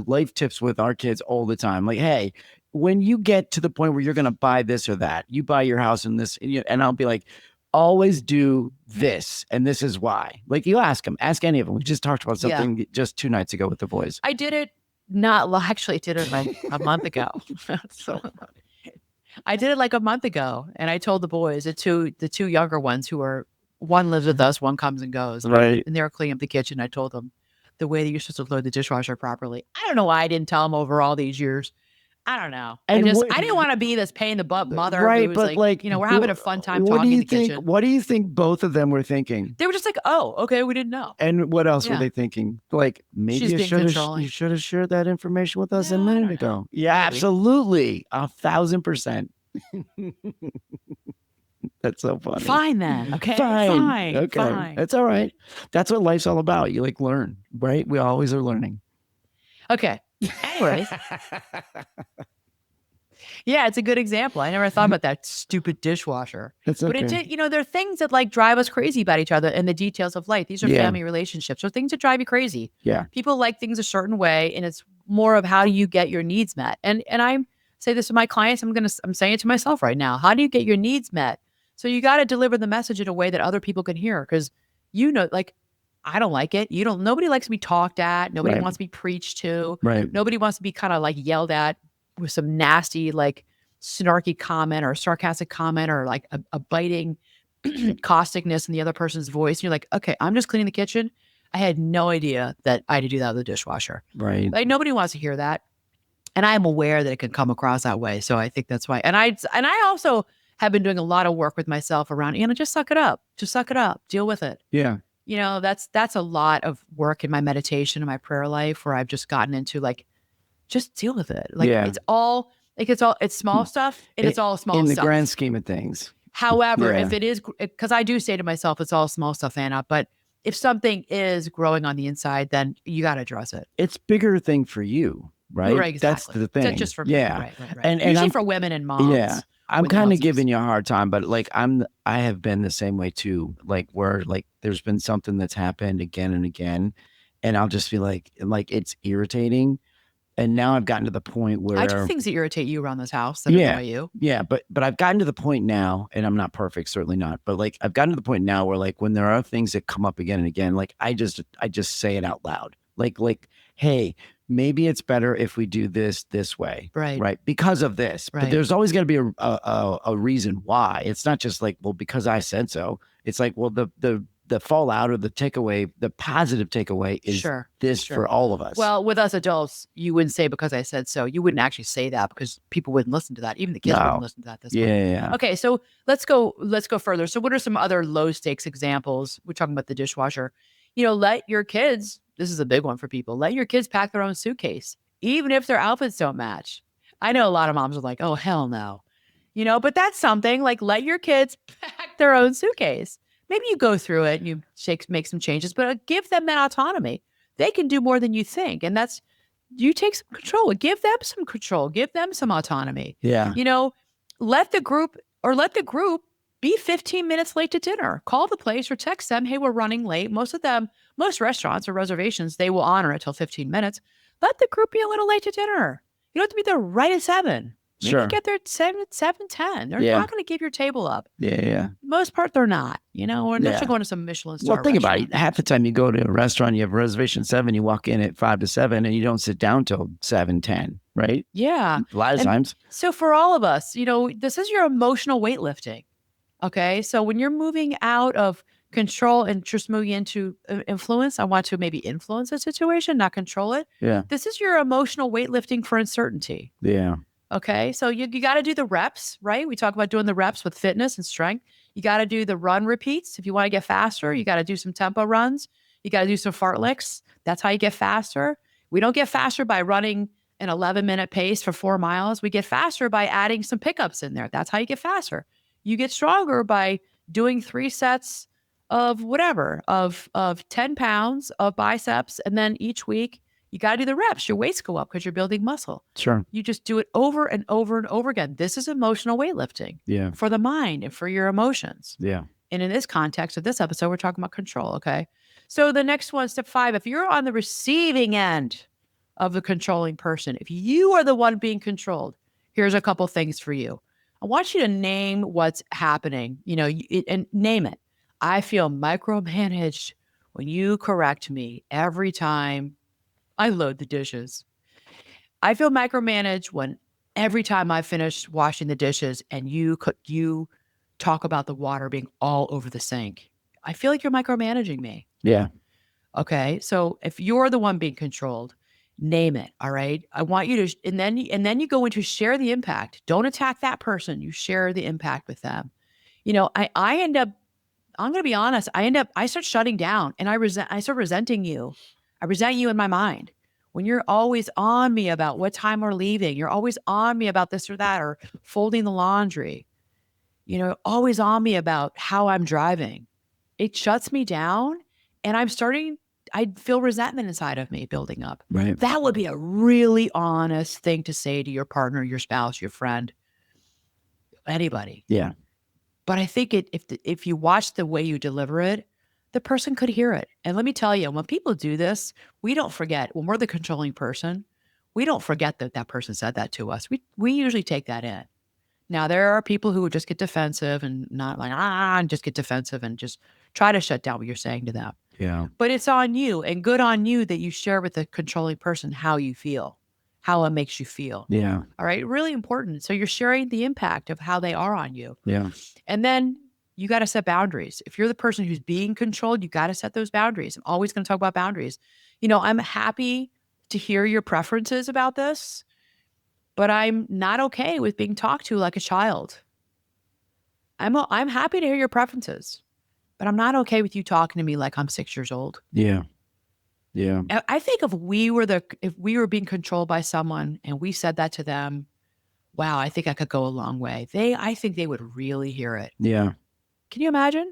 Speaker 2: life tips with our kids all the time. Like, hey, when you get to the point where you're gonna buy this or that, you buy your house and this, and I'll be like, always do this, and this is why. Like, you ask any of them. We just talked about something just 2 nights ago with the boys.
Speaker 1: I did it actually did it like a month ago. So I did it like a month ago, and I told the boys, the two younger ones who are, one lives with us, one comes and goes,
Speaker 2: right?
Speaker 1: And they're cleaning up the kitchen. I told them the way that you're supposed to load the dishwasher properly. I don't know why I didn't tell them over all these years. I don't know. And I didn't want to be this pain in the butt mother.
Speaker 2: Right, but like
Speaker 1: we're having a fun time talking in the kitchen.
Speaker 2: What do you think both of them were thinking?
Speaker 1: They were just like, oh, okay, we didn't know.
Speaker 2: And what else were they thinking? Like, maybe you should have shared that information with us a minute ago. Yeah, absolutely. 1,000%. That's so funny.
Speaker 1: Fine then. Okay.
Speaker 2: Fine. Okay. Fine. That's all right. That's what life's all about. You like learn, right? We always are learning.
Speaker 1: Okay. Anyways. Yeah, it's a good example. I never thought about that stupid dishwasher.
Speaker 2: That's okay.
Speaker 1: But it did, there are things that like drive us crazy about each other and the details of life. These are family relationships. So things that drive you crazy.
Speaker 2: Yeah.
Speaker 1: People like things a certain way, and it's more of how do you get your needs met. And I say this to my clients, I'm saying it to myself right now. How do you get your needs met? So you got to deliver the message in a way that other people can hear, because like, I don't like it. Nobody likes to be talked at. Nobody wants to be preached to.
Speaker 2: Right.
Speaker 1: Nobody wants to be kind of like yelled at with some nasty, like snarky comment or sarcastic comment or like a biting causticness in the other person's voice. And you're like, okay, I'm just cleaning the kitchen. I had no idea that I had to do that with the dishwasher.
Speaker 2: Right.
Speaker 1: Like, nobody wants to hear that. And I am aware that it can come across that way. So I think that's why. And I also have been doing a lot of work with myself around, just suck it up. Just suck it up. Deal with it.
Speaker 2: Yeah.
Speaker 1: That's a lot of work in my meditation and my prayer life, where I've just gotten into like, just deal with it. Like it's small stuff, and it's all small stuff.
Speaker 2: In the grand scheme of things.
Speaker 1: However, if it is, because I do say to myself, it's all small stuff, Anna, but if something is growing on the inside, then you got to address it.
Speaker 2: It's bigger thing for you, right?
Speaker 1: Right, exactly.
Speaker 2: That's the thing.
Speaker 1: Just for me.
Speaker 2: Yeah.
Speaker 1: Right.
Speaker 2: And
Speaker 1: usually for women and moms.
Speaker 2: Yeah. I'm kind of giving you a hard time, but like I have been the same way too. Like, where like there's been something that's happened again and again, and I'll just feel like it's irritating. And now I've gotten to the point where
Speaker 1: I do things that irritate you around this house that annoy you.
Speaker 2: Yeah, but I've gotten to the point now, and I'm not perfect, certainly not, but like I've gotten to the point now where like when there are things that come up again and again, like I just say it out loud. Like, hey, maybe it's better if we do this way. Right. Because of this. Right. But there's always got to be a reason why. It's not just like, well, because I said so. It's like, well, the the fallout or the takeaway, the positive takeaway is
Speaker 1: Sure.
Speaker 2: this for all of us.
Speaker 1: Well, with us adults, you wouldn't say because I said so. You wouldn't actually say that because people wouldn't listen to that. Even the kids wouldn't listen to that this way.
Speaker 2: yeah.
Speaker 1: Okay, so let's go further. So what are some other low stakes examples? We're talking about the dishwasher. Let your kids, this is a big one for people, let your kids pack their own suitcase, even if their outfits don't match. I know a lot of moms are like, oh, hell no. But that's something like let your kids pack their own suitcase. Maybe you go through it and you make some changes, but give them that autonomy. They can do more than you think. And that's, you take some control. Give them some control. Give them some autonomy.
Speaker 2: Yeah.
Speaker 1: Let the group be 15 minutes late to dinner. Call the place or text them, hey, we're running late. Most restaurants or reservations, they will honor it till 15 minutes. Let the group be a little late to dinner. You don't have to be there right at 7. Maybe
Speaker 2: Sure.
Speaker 1: get there at 7:10. They're not going to give your table up.
Speaker 2: Yeah.
Speaker 1: Most part, they're not. Or unless you're going to some Michelin star.
Speaker 2: Well, think
Speaker 1: restaurant.
Speaker 2: about it. Half the time you go to a restaurant, you have reservation 7, you walk in at 5 to 7, and you don't sit down till 7:10, right?
Speaker 1: Yeah.
Speaker 2: A lot of times.
Speaker 1: So for all of us, this is your emotional weightlifting. Okay. So when you're moving out of control and just moving into influence, I want to maybe influence a situation, not control it.
Speaker 2: Yeah.
Speaker 1: This is your emotional weightlifting for uncertainty.
Speaker 2: Yeah.
Speaker 1: Okay. So you got to do the reps, right? We talk about doing the reps with fitness and strength. You got to do the run repeats. If you want to get faster, you got to do some tempo runs. You got to do some fartlicks. That's how you get faster. We don't get faster by running an 11-minute pace for 4 miles. We get faster by adding some pickups in there. That's how you get faster. You get stronger by doing 3 sets of whatever, of 10 pounds of biceps. And then each week, you got to do the reps. Your weights go up because you're building muscle.
Speaker 2: Sure.
Speaker 1: You just do it over and over and over again. This is emotional weightlifting.
Speaker 2: Yeah.
Speaker 1: For the mind and for your emotions.
Speaker 2: Yeah.
Speaker 1: And in this context of this episode, we're talking about control. Okay. So the next one, step 5, if you're on the receiving end of the controlling person, if you are the one being controlled, here's a couple things for you. I want you to name what's happening, and name it. I feel micromanaged when you correct me every time I load the dishes. I feel micromanaged when every time I finish washing the dishes and you talk about the water being all over the sink. I feel like you're micromanaging me.
Speaker 2: Yeah.
Speaker 1: Okay. So if you're the one being controlled, name it. All right. I want you to, and then you go into share the impact. Don't attack that person. You share the impact with them. I end up, I'm going to be honest. I start shutting down and I start resenting you. I resent you in my mind. When you're always on me about what time we're leaving, you're always on me about this or that, or folding the laundry, always on me about how I'm driving. It shuts me down and I feel resentment inside of me building up.
Speaker 2: Right.
Speaker 1: That would be a really honest thing to say to your partner, your spouse, your friend, anybody.
Speaker 2: Yeah.
Speaker 1: But I think if you watch the way you deliver it, the person could hear it. And let me tell you, when people do this, we don't forget. When we're the controlling person, we don't forget that person said that to us. We usually take that in. Now, there are people who would just get defensive and not like, and just get defensive and just try to shut down what you're saying to them.
Speaker 2: Yeah.
Speaker 1: But it's on you and good on you that you share with the controlling person how you feel, how it makes you feel.
Speaker 2: Yeah.
Speaker 1: All right. Really important. So you're sharing the impact of how they are on you.
Speaker 2: Yeah.
Speaker 1: And then you got to set boundaries. If you're the person who's being controlled, you got to set those boundaries. I'm always going to talk about boundaries. I'm happy to hear your preferences about this, but I'm not okay with being talked to like a child. I'm happy to hear your preferences, but I'm not okay with you talking to me like I'm 6 years old.
Speaker 2: Yeah. Yeah.
Speaker 1: I think if we were being controlled by someone and we said that to them, wow, I think I could go a long way. I think they would really hear it.
Speaker 2: Yeah.
Speaker 1: Can you imagine?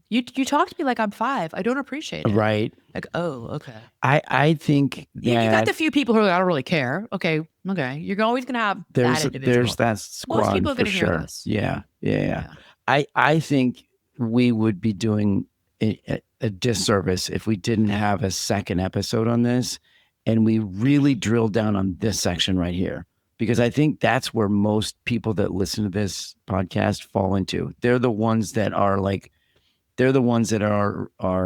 Speaker 1: You talk to me like I'm 5. I don't appreciate it.
Speaker 2: Right.
Speaker 1: Like, oh, okay.
Speaker 2: I think
Speaker 1: You got the few people who are like, I don't really care. Okay. You're always gonna have that individual.
Speaker 2: There's that squad.
Speaker 1: Most people are
Speaker 2: for
Speaker 1: gonna
Speaker 2: sure.
Speaker 1: hear this.
Speaker 2: Yeah. I think we would be doing a disservice if we didn't have a second episode on this and we really drill down on this section right here. Because I think that's where most people that listen to this podcast fall into. They're the ones that are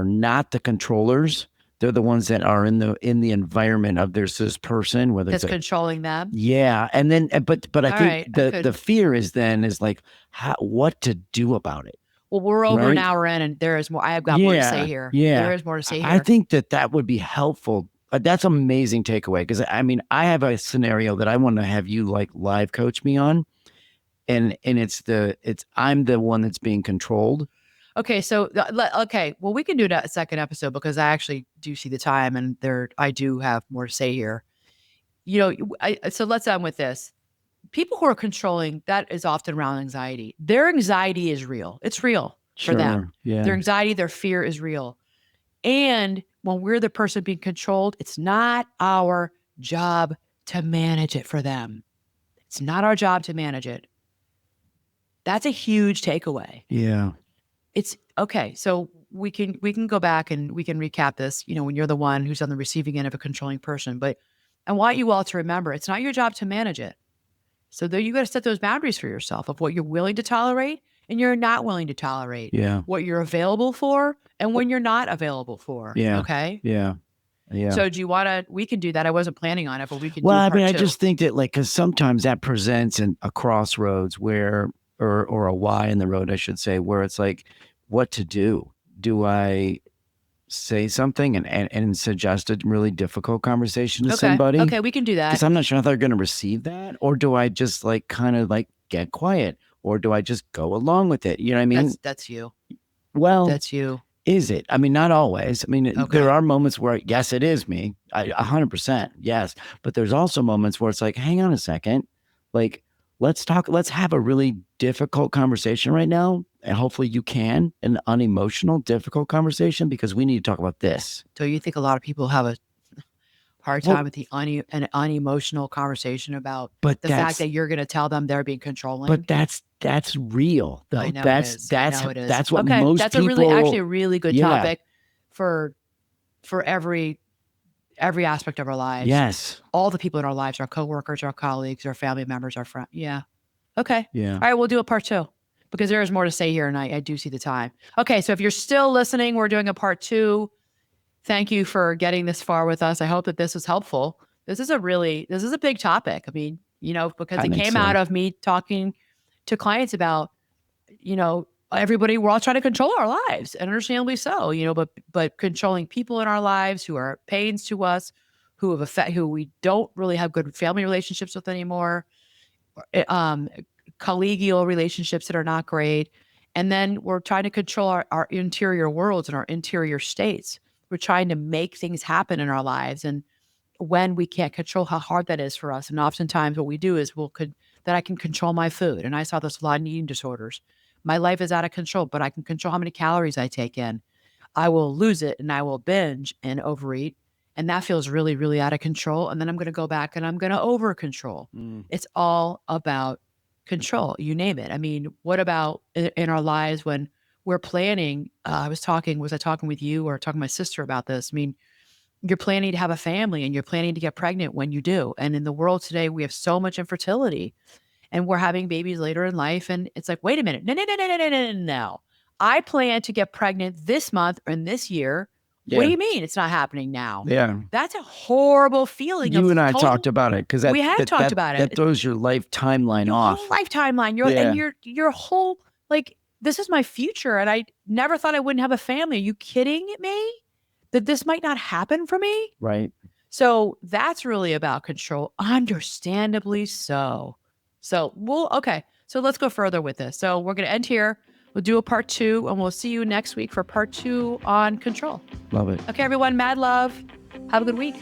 Speaker 2: not the controllers. They're the ones that are in the environment of there's this person, whether
Speaker 1: That's
Speaker 2: it's
Speaker 1: controlling them.
Speaker 2: Yeah. And then, but I think
Speaker 1: right,
Speaker 2: the fear is like what to do about it.
Speaker 1: well, we're over an
Speaker 2: Right?
Speaker 1: hour in and there is more. I have got more to say here. There is more to say
Speaker 2: I
Speaker 1: here.
Speaker 2: think that would be helpful. That's an amazing takeaway because I mean, I have a scenario that I want to have you like live coach me on, and it's I'm the one that's being controlled.
Speaker 1: Okay, so okay, well, we can do that second episode because I actually do see the time, and I do have more to say here. You know, so let's end with this. People who are controlling, that is often around anxiety. Their anxiety is real. It's real for them.
Speaker 2: Yeah.
Speaker 1: Their anxiety, their fear is real. And when we're the person being controlled, it's not our job to manage it for them. It's not our job to manage it. That's a huge takeaway.
Speaker 2: Yeah.
Speaker 1: It's okay. So we can go back and we can recap this, you know, when you're the one who's on the receiving end of a controlling person. But I want you all to remember it's not your job to manage it. So there you got to set those boundaries for yourself of what you're willing to tolerate and you're not willing to tolerate.
Speaker 2: Yeah.
Speaker 1: What you're available for and when you're not available for.
Speaker 2: Yeah.
Speaker 1: Okay.
Speaker 2: Yeah. Yeah.
Speaker 1: So do you want to? We can do that. I wasn't planning on it, but we can
Speaker 2: Well,
Speaker 1: do
Speaker 2: I
Speaker 1: part
Speaker 2: mean, I
Speaker 1: two.
Speaker 2: just think that like, because sometimes that presents a crossroads where, or a Y in the road, I should say, where it's like, what to do? Do I say something and suggest a really difficult conversation to somebody?
Speaker 1: Okay, we can do that.
Speaker 2: Because I'm not sure if they're going to receive that, or do I just like kind of like get quiet, or do I just go along with it? You know what I mean?
Speaker 1: That's you.
Speaker 2: Well,
Speaker 1: That's you.
Speaker 2: is it? I mean, not always. I mean,
Speaker 1: Okay.
Speaker 2: there are moments where, yes, it is me. 100%. Yes. But there's also moments where it's like, hang on a second. Like, let's have a really difficult conversation right now. And hopefully you can, an unemotional, difficult conversation, because we need to talk about this.
Speaker 1: So you think a lot of people have a hard time with an unemotional conversation about the fact that you're going to tell them they're being controlling?
Speaker 2: But that's real, though.
Speaker 1: I know
Speaker 2: That's
Speaker 1: it is. I know it is.
Speaker 2: that's what
Speaker 1: okay,
Speaker 2: most
Speaker 1: that's
Speaker 2: people.
Speaker 1: actually a really good topic for every aspect of our lives.
Speaker 2: Yes.
Speaker 1: All the people in our lives, our coworkers, our colleagues, our family members, our friends. Yeah. Okay.
Speaker 2: Yeah.
Speaker 1: All right, we'll do a part two because there is more to say here, and I do see the time. Okay, so if you're still listening, we're doing a part two. Thank you for getting this far with us. I hope that this was helpful. This is a big topic. I mean, you know, because it came out of me talking to clients about, you know, we're all trying to control our lives, and understandably so, you know, but controlling people in our lives who are pains to us, who we don't really have good family relationships with anymore, collegial relationships that are not great. And then we're trying to control our interior worlds and our interior states. We're trying to make things happen in our lives. And when we can't control how hard that is for us. And oftentimes what we do is that I can control my food. And I saw this a lot in eating disorders. My life is out of control, but I can control how many calories I take in. I will lose it and I will binge and overeat. And that feels really, really out of control. And then I'm going to go back and I'm going to over control. It's all about control. You name it. I mean, what about in our lives when we're planning? Was I talking with you or talking to my sister about this? I mean, you're planning to have a family and you're planning to get pregnant when you do. And in the world today, we have so much infertility and we're having babies later in life. And it's like, wait a minute. No. I plan to get pregnant this month or in this year. Yeah. What do you mean it's not happening now?
Speaker 2: Yeah.
Speaker 1: That's a horrible feeling.
Speaker 2: You and I talked about it because
Speaker 1: we had talked about it.
Speaker 2: That throws your life timeline off.
Speaker 1: Whole life timeline. And your whole, like, this is my future. And I never thought I wouldn't have a family. Are you kidding me? That this might not happen for me?
Speaker 2: Right.
Speaker 1: So that's really about control. Understandably so. So so let's go further with this. So we're going to end here. We'll do a part two and we'll see you next week for part two on control.
Speaker 2: Love it.
Speaker 1: Okay, everyone. Mad love. Have a good week.